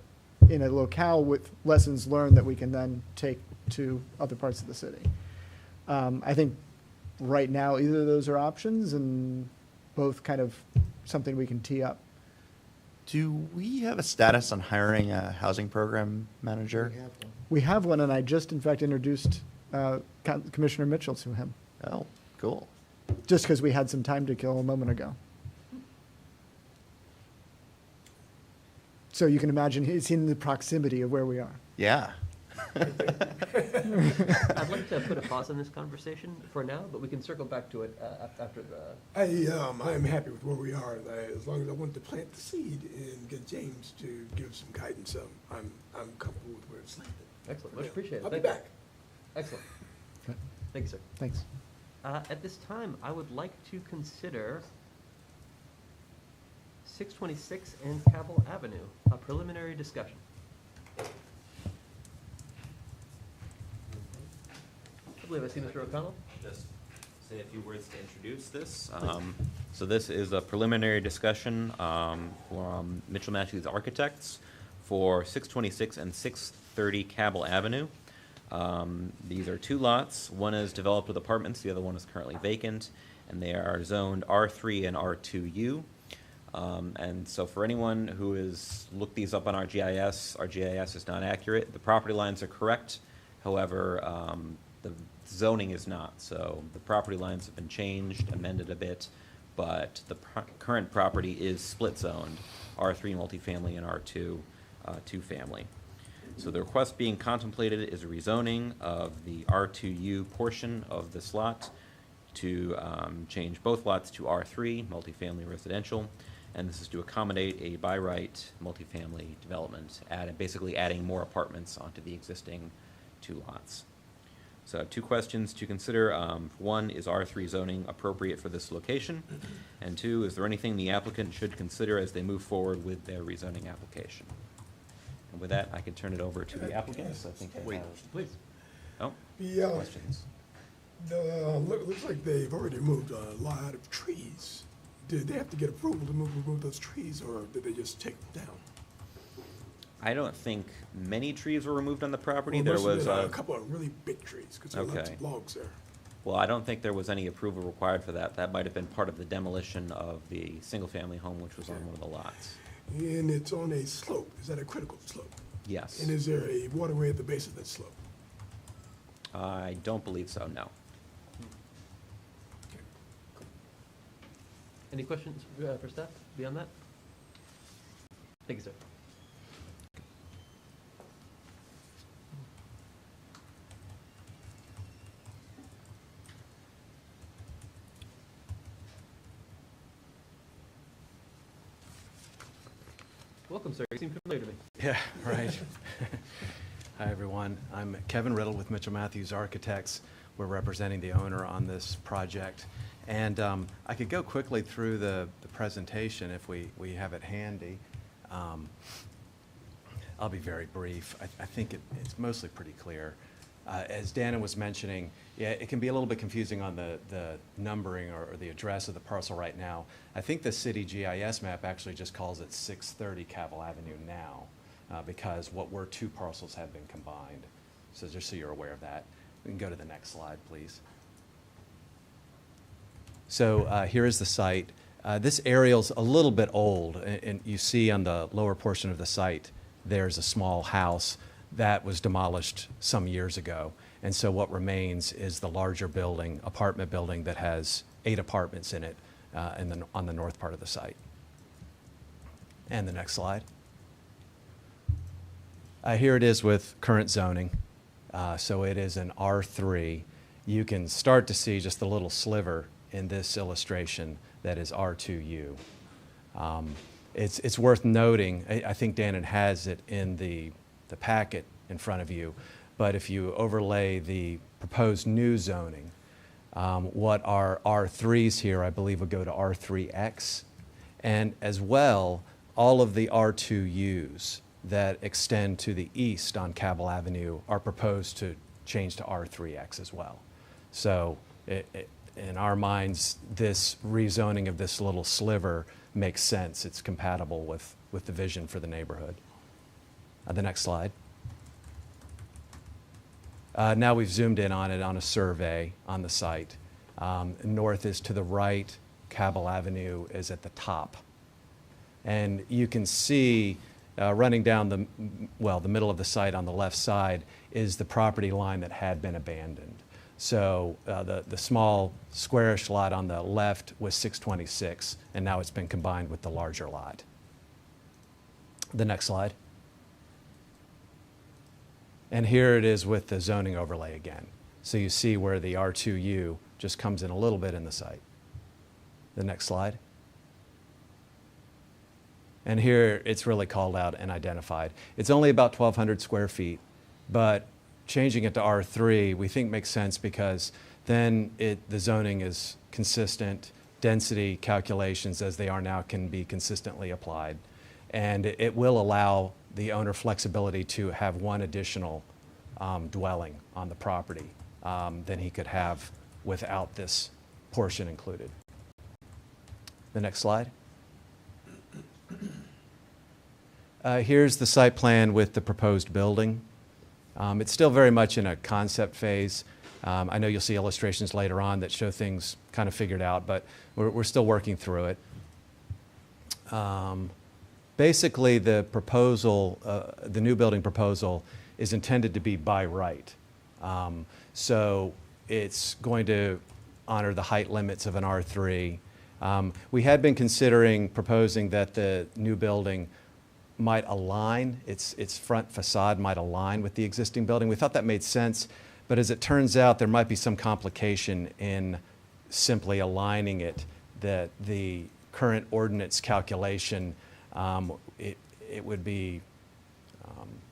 in a locale with lessons learned that we can then take to other parts of the city. I think right now, either of those are options and both kind of something we can tee up. Do we have a status on hiring a housing program manager? We have one. We have one, and I just, in fact, introduced Commissioner Mitchell to him, Oh, cool. just because we had some time to kill a moment ago. So you can imagine he's in the proximity of where we are. Yeah. I'd like to put a pause on this conversation for now, but we can circle back to it after the. I am happy with where we are, as long as I want to plant the seed and get James to give some guidance. I'm comfortable with where it's landed. Excellent, much appreciated. I'll be Thank you. back. Excellent. Okay. Thank you, sir. Thanks. At this time, I would like to consider 626 and Cabell Avenue, a preliminary discussion. I believe I see Mr. O'Connell. Just say a few words to introduce this. So this is a preliminary discussion from Mitchell Matthews Architects for 626 and 630 Cabell Avenue. These are two lots. One is developed with apartments, the other one is currently vacant, and they are zoned R3 and R2U. And so for anyone who has looked these up on our GIS is not accurate. The property lines are correct. However, the zoning is not. So the property lines have been changed, amended a bit, but the current property is split zoned, R3 multifamily and R2 two-family. So the request being contemplated is a rezoning of the R2U portion of this lot to change both lots to R3 multifamily residential, and this is to accommodate a by right multifamily development, basically adding more apartments onto the existing two lots. So two questions to consider. One, is R3 zoning appropriate for this location? And two, is there anything the applicant should consider as they move forward with their rezoning application? And with that, I can turn it over to the applicants. I think they have. Please. Oh, Yeah. questions? Looks like they've already moved a lot of trees. Did they have to get approval to remove those trees, or did they just take them down? I don't think many trees were removed on the property. Well, There must have was been a, a couple of really big trees, because there are lots Okay. of logs there. well, I don't think there was any approval required for that. That might have been part of the demolition of the single-family home, which was on one of the lots. And it's on a slope. Is that a critical slope? Yes. And is there a waterway at the base of that slope? I don't believe so, no. Any questions for staff beyond that? Thank you, sir. Welcome, sir. You seem familiar to me. Yeah, right. Hi, everyone. I'm Kevin Riddle with Mitchell Matthews Architects. We're representing the owner on this project. And I could go quickly through the presentation if we have it handy. I'll be very brief. I think it's mostly pretty clear. As Dana was mentioning, yeah, it can be a little bit confusing on the numbering or the address of the parcel right now. I think the city GIS map actually just calls it 630 Cabell Avenue now, because what were two parcels have been combined. So just so you're aware of that. We can go to the next slide, please. So here is the site. This aerial's a little bit old, and you see on the lower portion of the site, there's a small house that was demolished some years ago. And so what remains is the larger building, apartment building that has 8 apartments in it on the north part of the site. And the next slide. Here it is with current zoning. So it is an R3. You can start to see just a little sliver in this illustration that is R2U. It's worth noting, I think Dannon has it in the packet in front of you, but if you overlay the proposed new zoning, what are R3s here, I believe would go to R3X, and as well, all of the R2Us that extend to the east on Cabell Avenue are proposed to change to R3X as well. So in our minds, this rezoning of this little sliver makes sense. It's compatible with the vision for the neighborhood. The next slide. Now we've zoomed in on it on a survey on the site. North is to the right, Cabell Avenue is at the top. And you can see running down the middle of the site on the left side is the property line that had been abandoned. So the small squarish lot on the left was 626, and now it's been combined with the larger lot. The next slide. And here it is with the zoning overlay again. So you see where the R2U just comes in a little bit in the site. The next slide. And here it's really called out and identified. It's only about 1,200 square feet, but changing it to R3 we think makes sense because then the zoning is consistent, density calculations as they are now can be consistently applied, and it will allow the owner flexibility to have one additional dwelling on the property than he could have without this portion included. The next slide. Here's the site plan with the proposed building. It's still very much in a concept phase. I know you'll see illustrations later on that show things kind of figured out, but we're still working through it. Basically, the proposal, the new building proposal, is intended to be by right. So it's going to honor the height limits of an R3. We had been considering proposing that the new building might align, its front facade might align with the existing building. We thought that made sense, but as it turns out, there might be some complication in simply aligning it, that the current ordinance calculation, it would be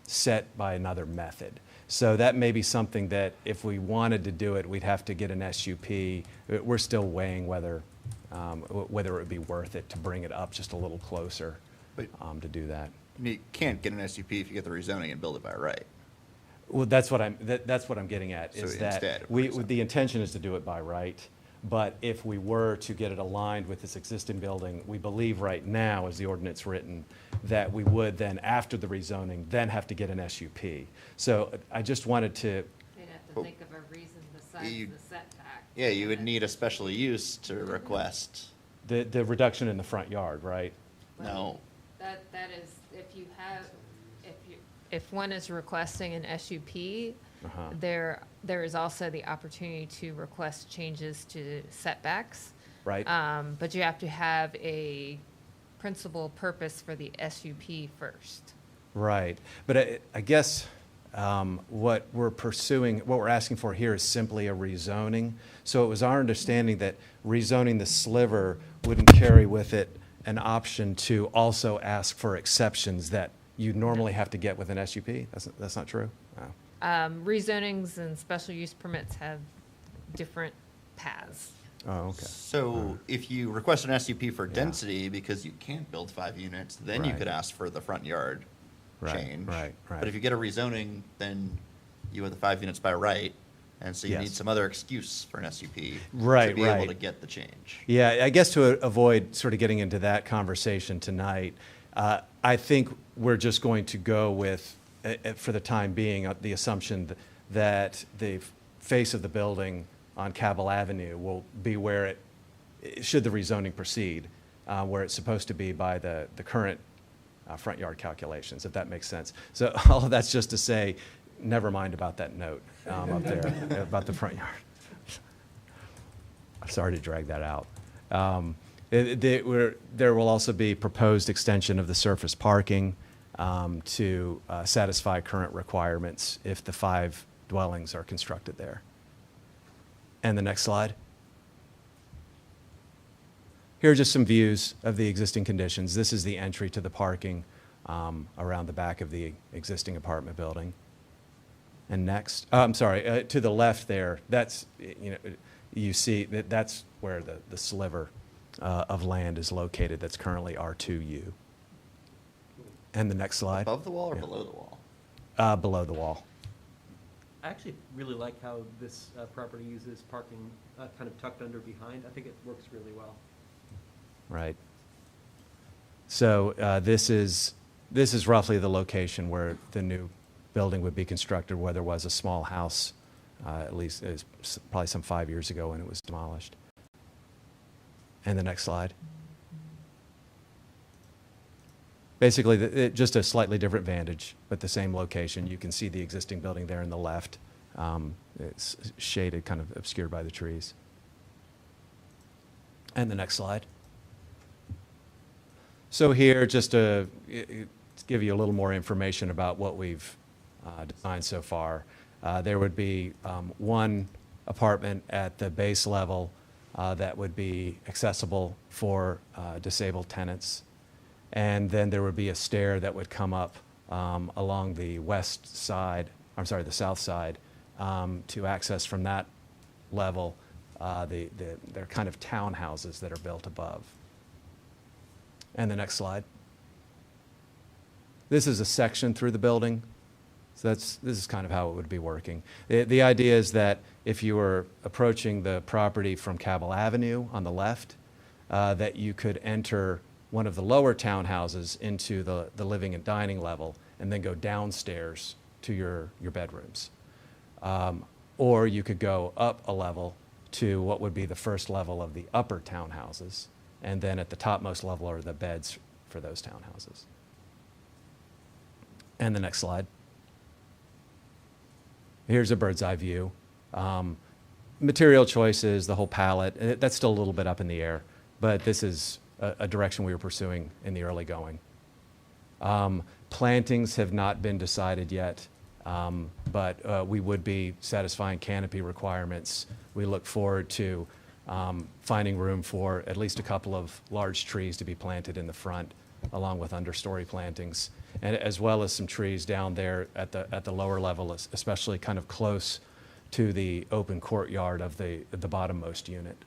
set by another method. So that may be something that if we wanted to do it, we'd have to get an SUP. We're still weighing whether it would be worth it to bring it up just a little closer to do that. You can't get an SUP if you get the rezoning and build it by right. Well, that's what I'm getting at, So is that instead of the intention is to do it by right, but if we were to get it aligned with this existing building, we believe right now, as the ordinance written, that we would then, after the rezoning, then have to get an SUP. So I just wanted to, They'd have to think of a reason besides You- the setback. Yeah, you would need a special use to request. the reduction in the front yard, right? No. That is, if one is requesting an SUP, Uh-huh. there is also the opportunity to request changes to setbacks. Right? But you have to have a principal purpose for the SUP first. Right. But I guess what we're pursuing, what we're asking for here is simply a rezoning. So it was our understanding that rezoning the sliver wouldn't carry with it an option to also ask for exceptions that you normally have to get with an SUP? That's not true? Oh. Rezonings and special use permits have different paths. Oh, okay. So if you request an SUP for Yeah. density because you can't build 5 units, then you Right. could ask for the front yard Right, change. right. But if you get a rezoning, then you have the 5 units by right, and so you need Yes. some other excuse for an SUP Right, to be able right. to get the change. Yeah, I guess to avoid sort of getting into that conversation tonight, I think we're just going to go with, for the time being, the assumption that the face of the building on Cabell Avenue will be where should the rezoning proceed, where it's supposed to be by the current front yard calculations, if that makes sense. So all of that's just to say, never mind about that note up there, about the front yard. I'm sorry to drag that out. There will also be proposed extension of the surface parking to satisfy current requirements if the 5 dwellings are constructed there. And the next slide. Here are just some views of the existing conditions. This is the entry to the parking around the back of the existing apartment building. And next, I'm sorry, to the left there, that's, you see that's where the sliver of land is located that's currently R2U. And the next slide. Above the wall or Yeah. below the wall? Below the wall. I actually really like how this property uses parking kind of tucked under behind. I think it works really well. Right. So this is roughly the location where the new building would be constructed, where there was a small house, at least it was probably some 5 years ago when it was demolished. And the next slide. Basically, just a slightly different vantage, but the same location. You can see the existing building there in the left. It's shaded, kind of obscured by the trees. And the next slide. So here, just to give you a little more information about what we've designed so far, there would be one apartment at the base level that would be accessible for disabled tenants. And then there would be a stair that would come up along the the south side, to access from that level they're kind of townhouses that are built above. And the next slide. This is a section through the building. So this is kind of how it would be working. The idea is that if you were approaching the property from Cabell Avenue on the left, that you could enter one of the lower townhouses into the living and dining level and then go downstairs to your bedrooms. Or you could go up a level to what would be the first level of the upper townhouses. And then at the topmost level are the beds for those townhouses. And the next slide. Here's a bird's eye view. Material choices, the whole palette, that's still a little bit up in the air, but this is a direction we were pursuing in the early going. Plantings have not been decided yet, but we would be satisfying canopy requirements. We look forward to finding room for at least a couple of large trees to be planted in the front, along with understory plantings, and as well as some trees down there at the lower level, especially kind of close to the open courtyard of the bottommost unit.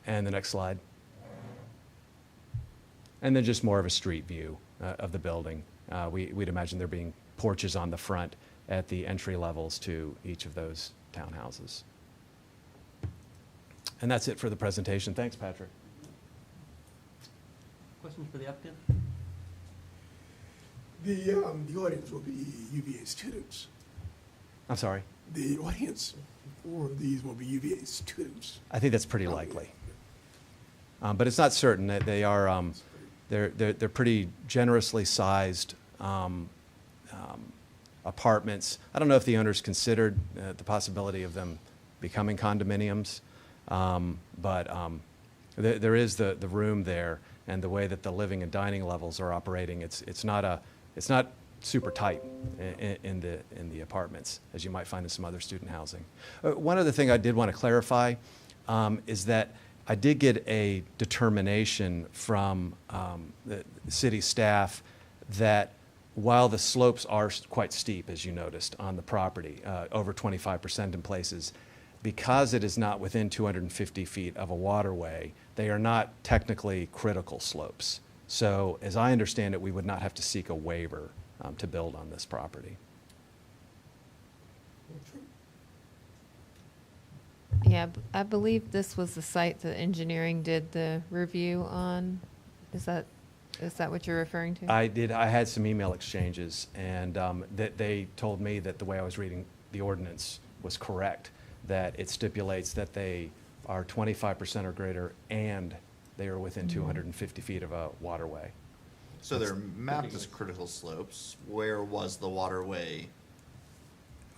And the next slide. And then just more of a street view of the building. We'd imagine there being porches on the front at the entry levels to each of those townhouses. And that's it for the presentation. Thanks, Patrick. Questions for the applicant? The audience will be UVA students. I'm sorry. The audience for these will be UVA students. I think that's pretty likely. But it's not certain that they are, they're pretty generously sized apartments. I don't know if the owners considered the possibility of them becoming condominiums, but there is the room there, and the way that the living and dining levels are operating, it's not super tight in the apartments, as you might find in some other student housing. One other thing I did want to clarify is that I did get a determination from the city staff that while the slopes are quite steep, as you noticed, on the property, over 25% in places, because it is not within 250 feet of a waterway, they are not technically critical slopes. So as I understand it, we would not have to seek a waiver to build on this property. Yeah, I believe this was the site that engineering did the review on. Is that what you're referring to? I had some email exchanges, and that they told me that the way I was reading the ordinance was correct, that it stipulates that they are 25% or greater and they are within 250 feet of a waterway. So they're mapped as critical slopes. Where was the waterway?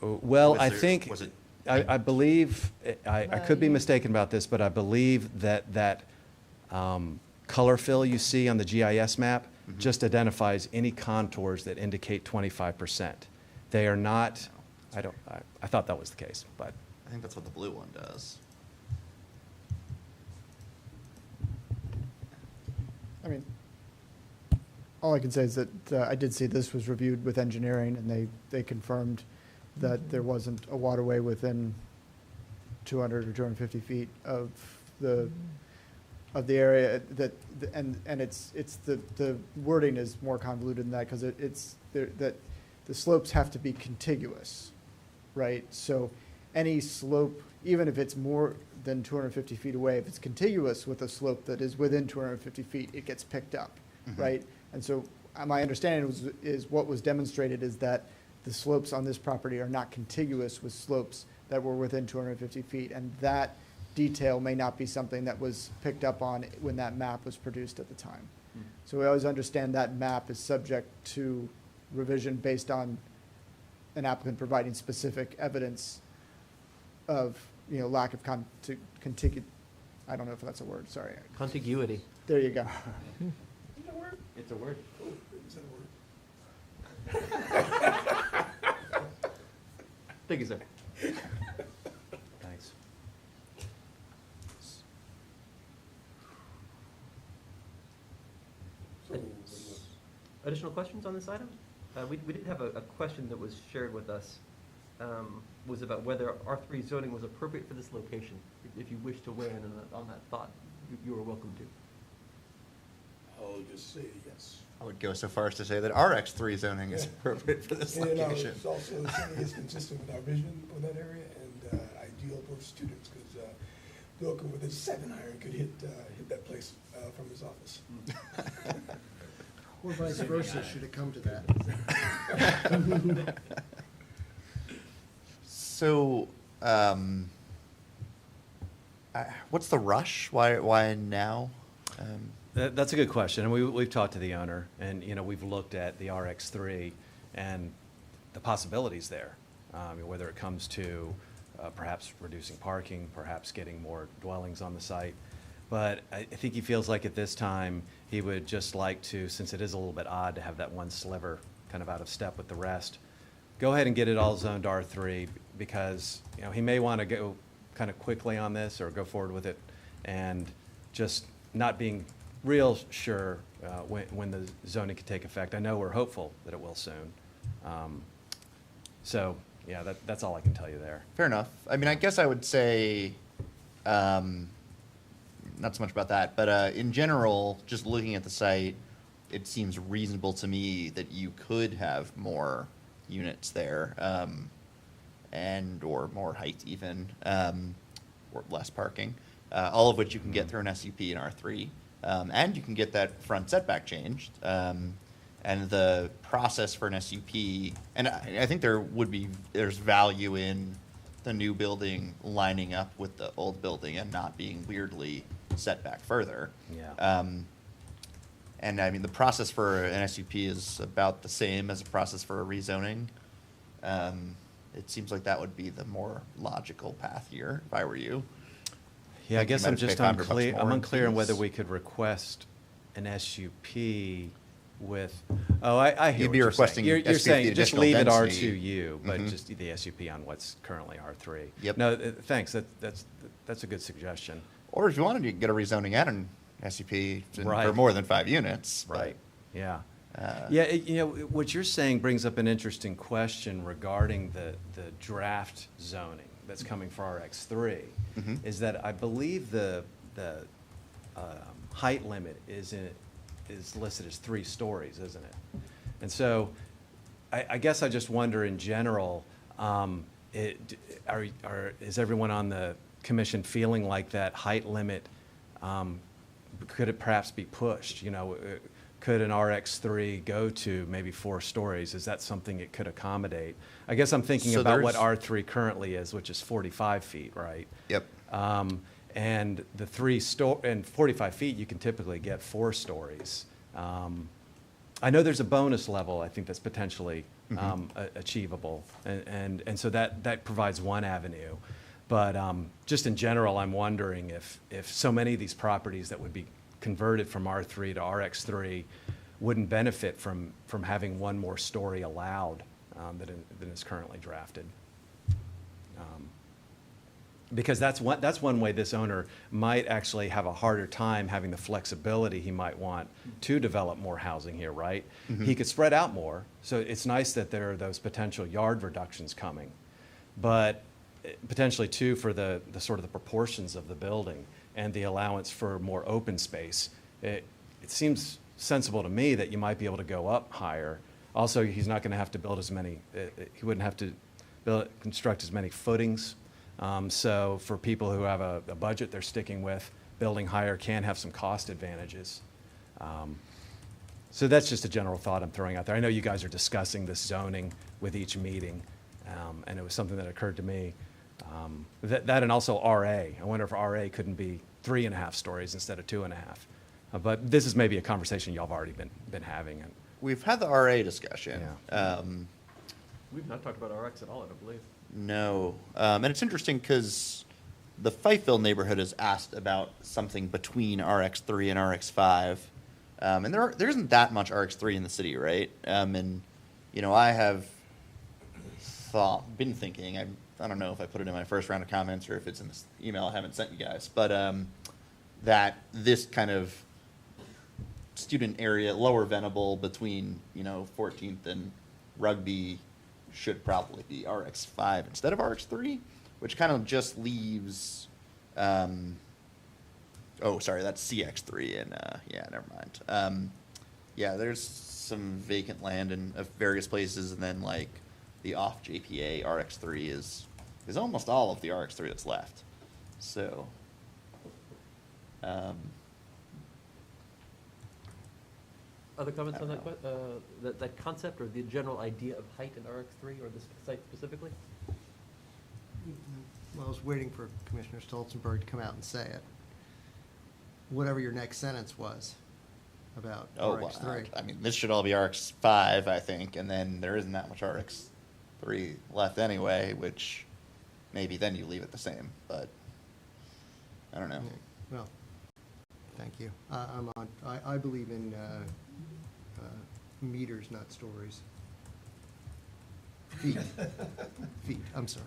Well, Was I there- think, was it- I believe, I could be yeah. mistaken about this, but I believe that color fill you see on the GIS map just identifies any contours that indicate 25%. They are not, I thought that was the case, but. I think that's what the blue one does. I mean, all I can say is that I did see this was reviewed with engineering, and they confirmed that there wasn't a waterway within 200 or 250 feet of the area that, and it's the wording is more convoluted than that, because it's that the slopes have to be contiguous, right? So any slope, even if it's more than 250 feet away, if it's contiguous with a slope that is within 250 feet, it gets picked up, right? And so my understanding is what was demonstrated is that the slopes on this property are not contiguous with slopes that were within 250 feet, and that detail may not be something that was picked up on when that map was produced at the time. So we always understand that map is subject to revision based on an applicant providing specific evidence of, lack of I don't know if that's a word, sorry. Contiguity. There you go. It's a word. Is that a word? Thank you, sir. Thanks. Additional questions on this item? We did have a question that was shared with us, was about whether R3 zoning was appropriate for this location. If you wish to weigh in on that thought, you are welcome to. I'll just say yes. I would go so far as to say that RX3 zoning is appropriate for this And location. it's also saying it's consistent with our vision for that area and ideal for students, because Bill with his 7-iron could hit that place from his office. Or vice versa, should it come to that. So, what's the rush? Why now? That's a good question, and we've talked to the owner, and, we've looked at the RX3 and the possibilities there, whether it comes to perhaps reducing parking, perhaps getting more dwellings on the site. But I think he feels like at this time, he would just like to, since it is a little bit odd to have that one sliver kind of out of step with the rest, go ahead and get it all zoned R3, because, he may want to go kind of quickly on this or go forward with it, and just not being real sure when the zoning could take effect. I know we're hopeful that it will soon. So, yeah, that's all I can tell you there. Fair enough. I mean, I guess I would say, not so much about that, but in general, just looking at the site, it seems reasonable to me that you could have more units there, or more height even, or less parking, all of which you can get through an SUP in R3. And you can get that front setback changed. And the process for an SUP, and I think there's value in the new building lining up with the old building and not being weirdly set back further. Yeah. And I mean, the process for an SUP is about the same as a process for a rezoning. It seems like that would be the more logical path here, if I were you. Yeah, I Think you guess might I'm have to pay just $500 unclear, more I'm in unclear on whether fees. we could request an SUP with, I hear You'd what be you're requesting saying. You're SUP saying with just additional leave it density. R2U, but Mhm. just the SUP on what's currently R3. Yep. No, thanks, that's a good suggestion. Or if you wanted to get a rezoning and an SUP for Right. more than 5 units. but, Right, yeah. uh, Yeah, what you're saying brings up an interesting question regarding the draft zoning that's coming for RX3. Mhm. Is that I believe the height limit is listed as 3 stories, isn't it? And so I guess I just wonder in general, is everyone on the commission feeling like that height limit, could it perhaps be pushed? Could an RX3 go to maybe 4 stories? Is that something it could accommodate? I guess I'm thinking So about what there's- R3 currently is, which is 45 feet, right? Yep. And the 45 feet, you can typically get 4 stories. I know there's a bonus level, I think that's potentially achievable. And so that provides one avenue. But just in general, I'm wondering if so many of these properties that would be converted from R3 to RX3 wouldn't benefit from having one more story allowed than is currently drafted. Because that's one way this owner might actually have a harder time having the flexibility he might want to develop more housing here, right? He could spread out more, so it's nice that there are those potential yard reductions coming. But potentially too for the sort of the proportions of the building and the allowance for more open space, it seems sensible to me that you might be able to go up higher. Also, he's not going to have to build as many, he wouldn't have to construct as many footings. So for people who have a budget they're sticking with, building higher can have some cost advantages. So that's just a general thought I'm throwing out there. I know you guys are discussing this zoning with each meeting, and it was something that occurred to me. That and also RA. I wonder if RA couldn't be 3.5 stories instead of 2.5. But this is maybe a conversation y'all have already been having. We've had the RA discussion. Yeah. We've not talked about RX at all, I don't believe. No. And it's interesting because the Fifeville neighborhood has asked about something between RX3 and RX5. And there isn't that much RX3 in the city, right? And, I have been thinking, I don't know if I put it in my first round of comments or if it's in this email I haven't sent you guys, but that this kind of student area, lower Venable between, 14th and Rugby should probably be RX5 instead of RX3, which kind of just leaves, that's CX3, and never mind. There's some vacant land in various places, and then like the off JPA RX3 is almost all of the RX3 that's left. So, Other comments on that concept or the general idea of height in RX3 or this site specifically? Well, I was waiting for Commissioner Stolzenberg to come out and say it. Whatever your next sentence was about RX3. I mean, this should all be RX5, I think, and then there isn't that much RX3 left anyway, which maybe then you leave it the same, but I don't know. Well, thank you. I believe in meters, not stories. Feet. Feet, I'm sorry.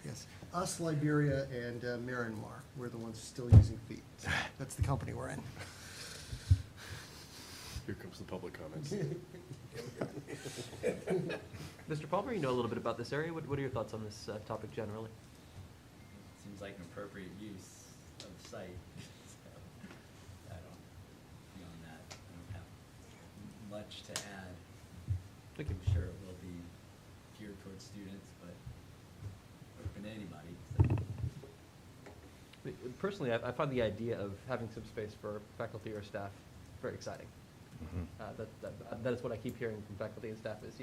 Yes. Us, Liberia, and Myanmar, we're the ones still using feet. That's the company we're in. Here comes the public comments. Mr. Palmer, you know a little bit about this area. What are your thoughts on this topic generally? Seems like an appropriate use of the site. So, beyond that, I don't have much to add. Thank you. I'm sure it will be geared towards students, but open to anybody. So. Personally, I find the idea of having some space for faculty or staff very exciting. That is what I keep hearing from faculty and staff is,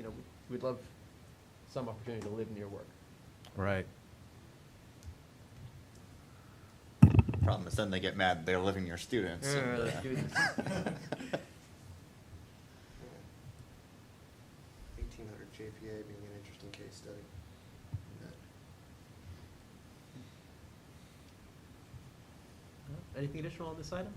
we'd love some opportunity to live near work. Right. Problem is then they get mad they're living near students. and, Let's do this. 1800 JPA being an interesting case study. Anything additional on this item?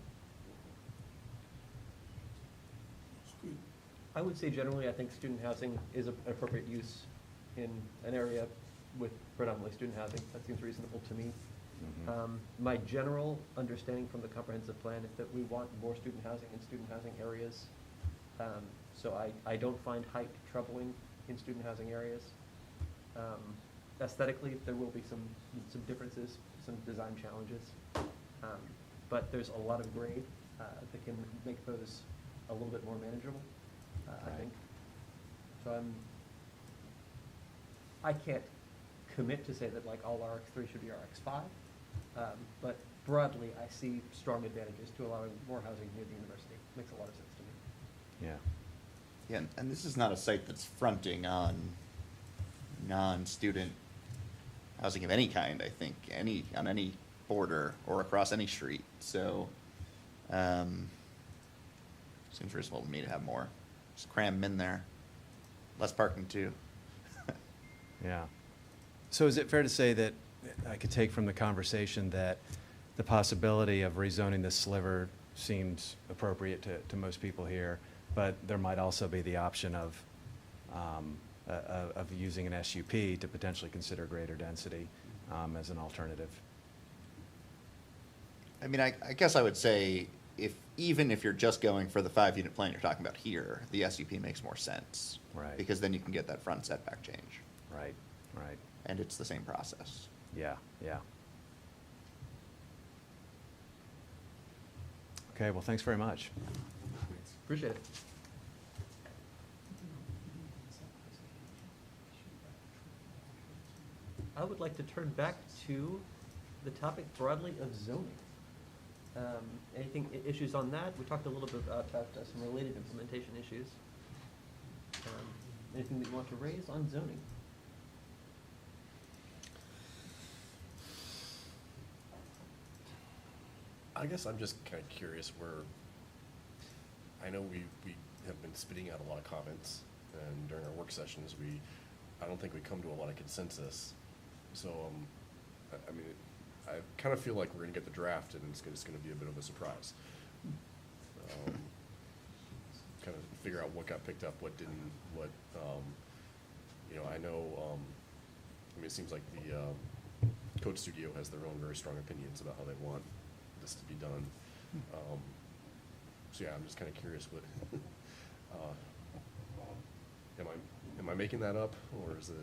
I would say generally, I think student housing is an appropriate use in an area with predominantly student housing. That seems reasonable to me. Mhm. My general understanding from the comprehensive plan is that we want more student housing in student housing areas. So I don't find height troubling in student housing areas. Aesthetically, there will be some differences, some design challenges. But there's a lot of grade that can make those a little bit more manageable, I Right. think. So I can't commit to say that like all RX3 should be RX5, but broadly, I see strong advantages to allowing more housing near the university. Makes a lot of sense to me. Yeah. Yeah, and this is not a site that's fronting on non-student housing of any kind, I think, on any border or across any street, so, seems reasonable to me to have more. Just cram them in there. Less parking too. Yeah. So is it fair to say that I could take from the conversation that the possibility of rezoning this sliver seems appropriate to most people here, but there might also be the option of using an SUP to potentially consider greater density as an alternative? I mean, I guess I would say even if you're just going for the 5-unit plan you're talking about here, the SUP makes more sense. Right. Because then you can get that front setback change, Right, right. and it's the same process. Yeah, yeah. Okay, well, thanks very much. Appreciate it. I would like to turn back to the topic broadly of zoning. Anything, issues on that? We talked a little bit about some related implementation issues. Anything that you want to raise on zoning? I guess I'm just kind of curious where, I know we have been spitting out a lot of comments, and during our work sessions, I don't think we come to a lot of consensus. So, I mean, I kind of feel like we're gonna get the draft, and it's gonna be a bit of a surprise. Kind of figure out what got picked up, what didn't, I know, I mean, it seems like the Code Studio has their own very strong opinions about how they want this to be done. So yeah, I'm just kind of curious what, am I making that up, or is it,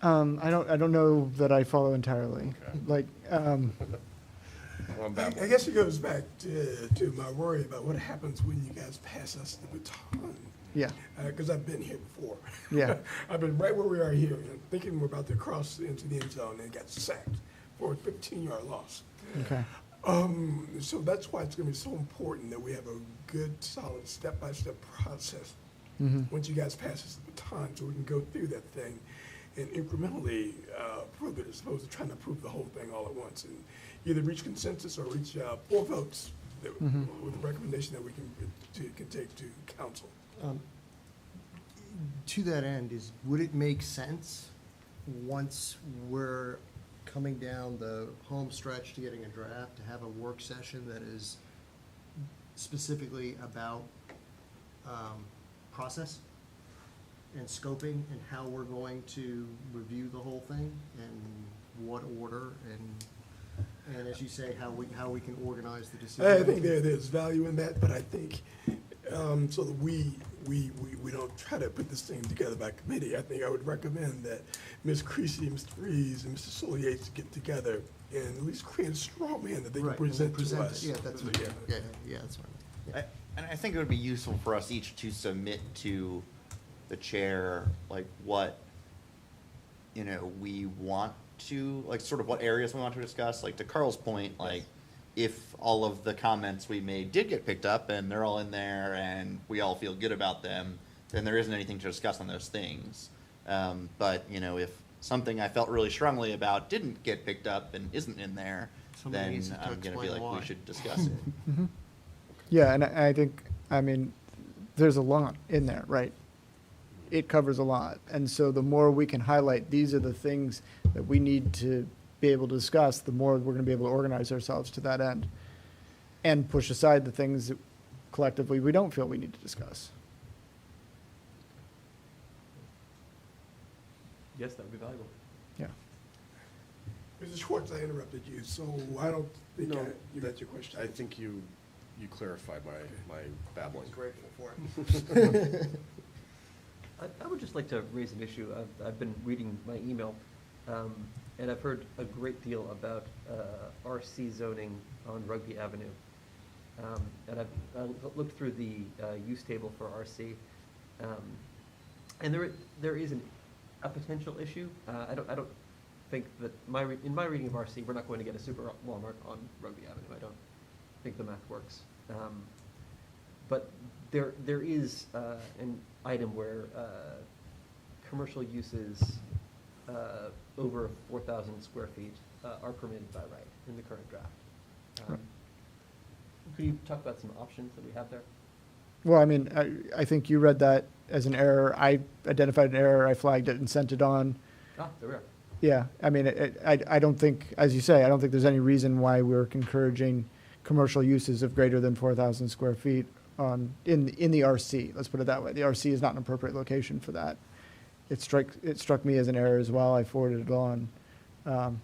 I don't know that I follow entirely. Okay. Like, well, I'm babbling. I guess it goes back to my worry about what happens when you guys pass us the baton. yeah, Because I've been here before. Yeah. I've been right where we are here, and thinking we're about to cross into the end zone and got sacked for a 15-yard loss. okay. So that's why it's going to be so important that we have a good, solid, step-by-step process once you guys pass us the baton, so we can go through that thing and incrementally prove it, as opposed to trying to prove the whole thing all at once, and either reach consensus or reach 4 votes with a recommendation that we can take to council. To that end, would it make sense, once we're coming down the home stretch to getting a draft, to have a work session that is specifically about process and scoping and how we're going to review the whole thing and what order and as you say, how we can organize the decision? I think there's value in that, but I think so that we don't try to put this thing together by committee. I think I would recommend that Ms. Creasy, Mr. Reeves, and Mr. Soliates get together and at least create a straw man that they can Right, and present to it. us. Yeah, that's what, yeah, that's what. And I think it would be useful for us each to submit to the chair, like, what, we want to, like, sort of what areas we want to discuss. Like, to Carl's point, like, if all of the comments we made did get picked up and they're all in there and we all feel good about them, then there isn't anything to discuss on those things. But, if something I felt really strongly about didn't get picked up and isn't in there, Somebody then needs to I'm gonna be explain like, why. we should discuss it. Yeah, and I think, there's a lot in there, right? It covers a lot. And so the more we can highlight, these are the things that we need to be able to discuss, the more we're going to be able to organize ourselves to that end and push aside the things that collectively we don't feel we need to discuss. Yes, that would be valuable. Yeah. Mr. Schwartz, I interrupted you, so I don't think No, you got your question. I think you clarified my babbling. I was grateful for it. I would just like to raise an issue. I've been reading my email, and I've heard a great deal about RC zoning on Rugby Avenue. And I've looked through the use table for RC, and there is a potential issue. I don't think that in my reading of RC, we're not going to get a super Walmart on Rugby Avenue. I don't think the math works. But there is an item where commercial uses over 4,000 square feet are permitted by right in the current draft. Right. Could you talk about some options that we have there? Well, I mean, I think you read that as an error. I identified an error, I flagged it and sent it on. Ah, there we are. Yeah, I mean, I don't think, as you say, I don't think there's any reason why we're encouraging commercial uses of greater than 4,000 square feet in the RC. Let's put it that way. The RC is not an appropriate location for that. It struck me as an error as well. I forwarded it on. I'm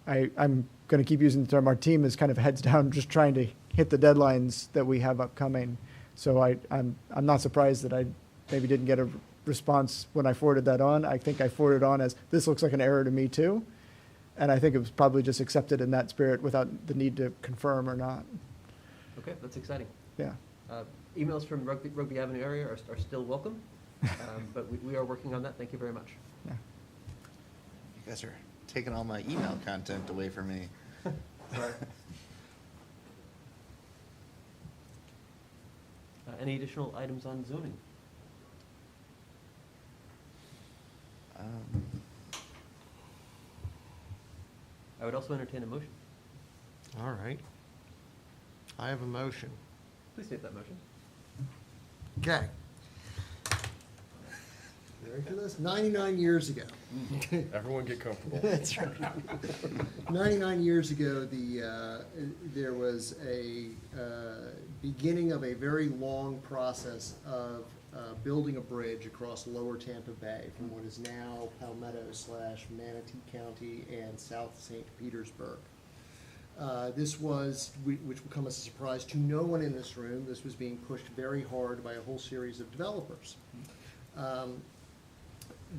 going to keep using the term. Our team is kind of heads down, just trying to hit the deadlines that we have upcoming. So I'm not surprised that I maybe didn't get a response when I forwarded that on. I think I forwarded on as, this looks like an error to me too. And I think it was probably just accepted in that spirit without the need to confirm or not. Okay, that's exciting. Yeah. Emails from Rugby Avenue area are still welcome, but we are working on that. Thank you very much. Yeah. You guys are taking all my email content away from me. Sorry. Any additional items on zoning? I would also entertain a motion. All right. I have a motion. Please state that motion. Okay. Ready for this? 99 years ago. Everyone get comfortable. That's right. 99 years ago, there was a beginning of a very long process of building a bridge across Lower Tampa Bay from what is now Palmetto/Manatee County and South St. Petersburg. This was, which will come as a surprise to no one in this room, this was being pushed very hard by a whole series of developers.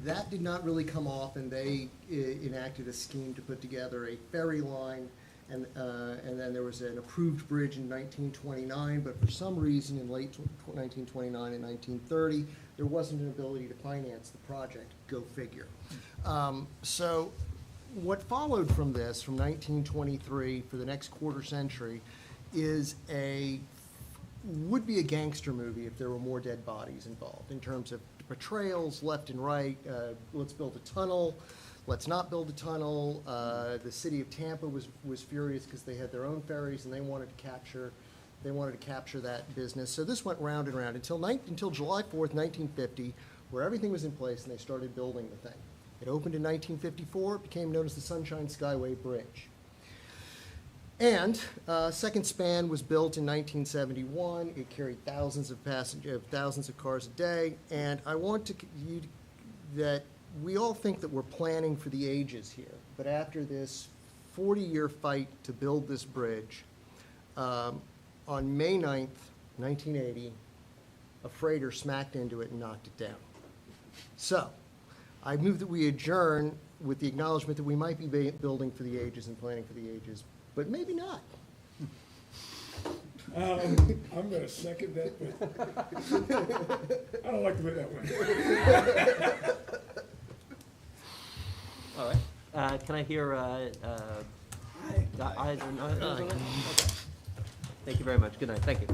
That did not really come off, and they enacted a scheme to put together a ferry line, and then there was an approved bridge in 1929, but for some reason in late 1929 and 1930, there wasn't an ability to finance the project. Go figure. So what followed from this, from 1923 for the next quarter century, is would be a gangster movie if there were more dead bodies involved in terms of portrayals left and right. Let's build a tunnel. Let's not build a tunnel. The city of Tampa was furious because they had their own ferries and they wanted to capture that business. So this went round and round until July 4th, 1950, where everything was in place and they started building the thing. It opened in 1954. It became known as the Sunshine Skyway Bridge. And second span was built in 1971. It carried thousands of cars a day. And I want that we all think that we're planning for the ages here. But after this 40-year fight to build this bridge, on May 9th, 1980, a freighter smacked into it and knocked it down. So I move that we adjourn with the acknowledgement that we might be building for the ages and planning for the ages, but maybe not. I'm going to second that, but I don't like to put it that way. All right. Can I hear? Aye. Okay. Thank you very much. Good night. Thank you.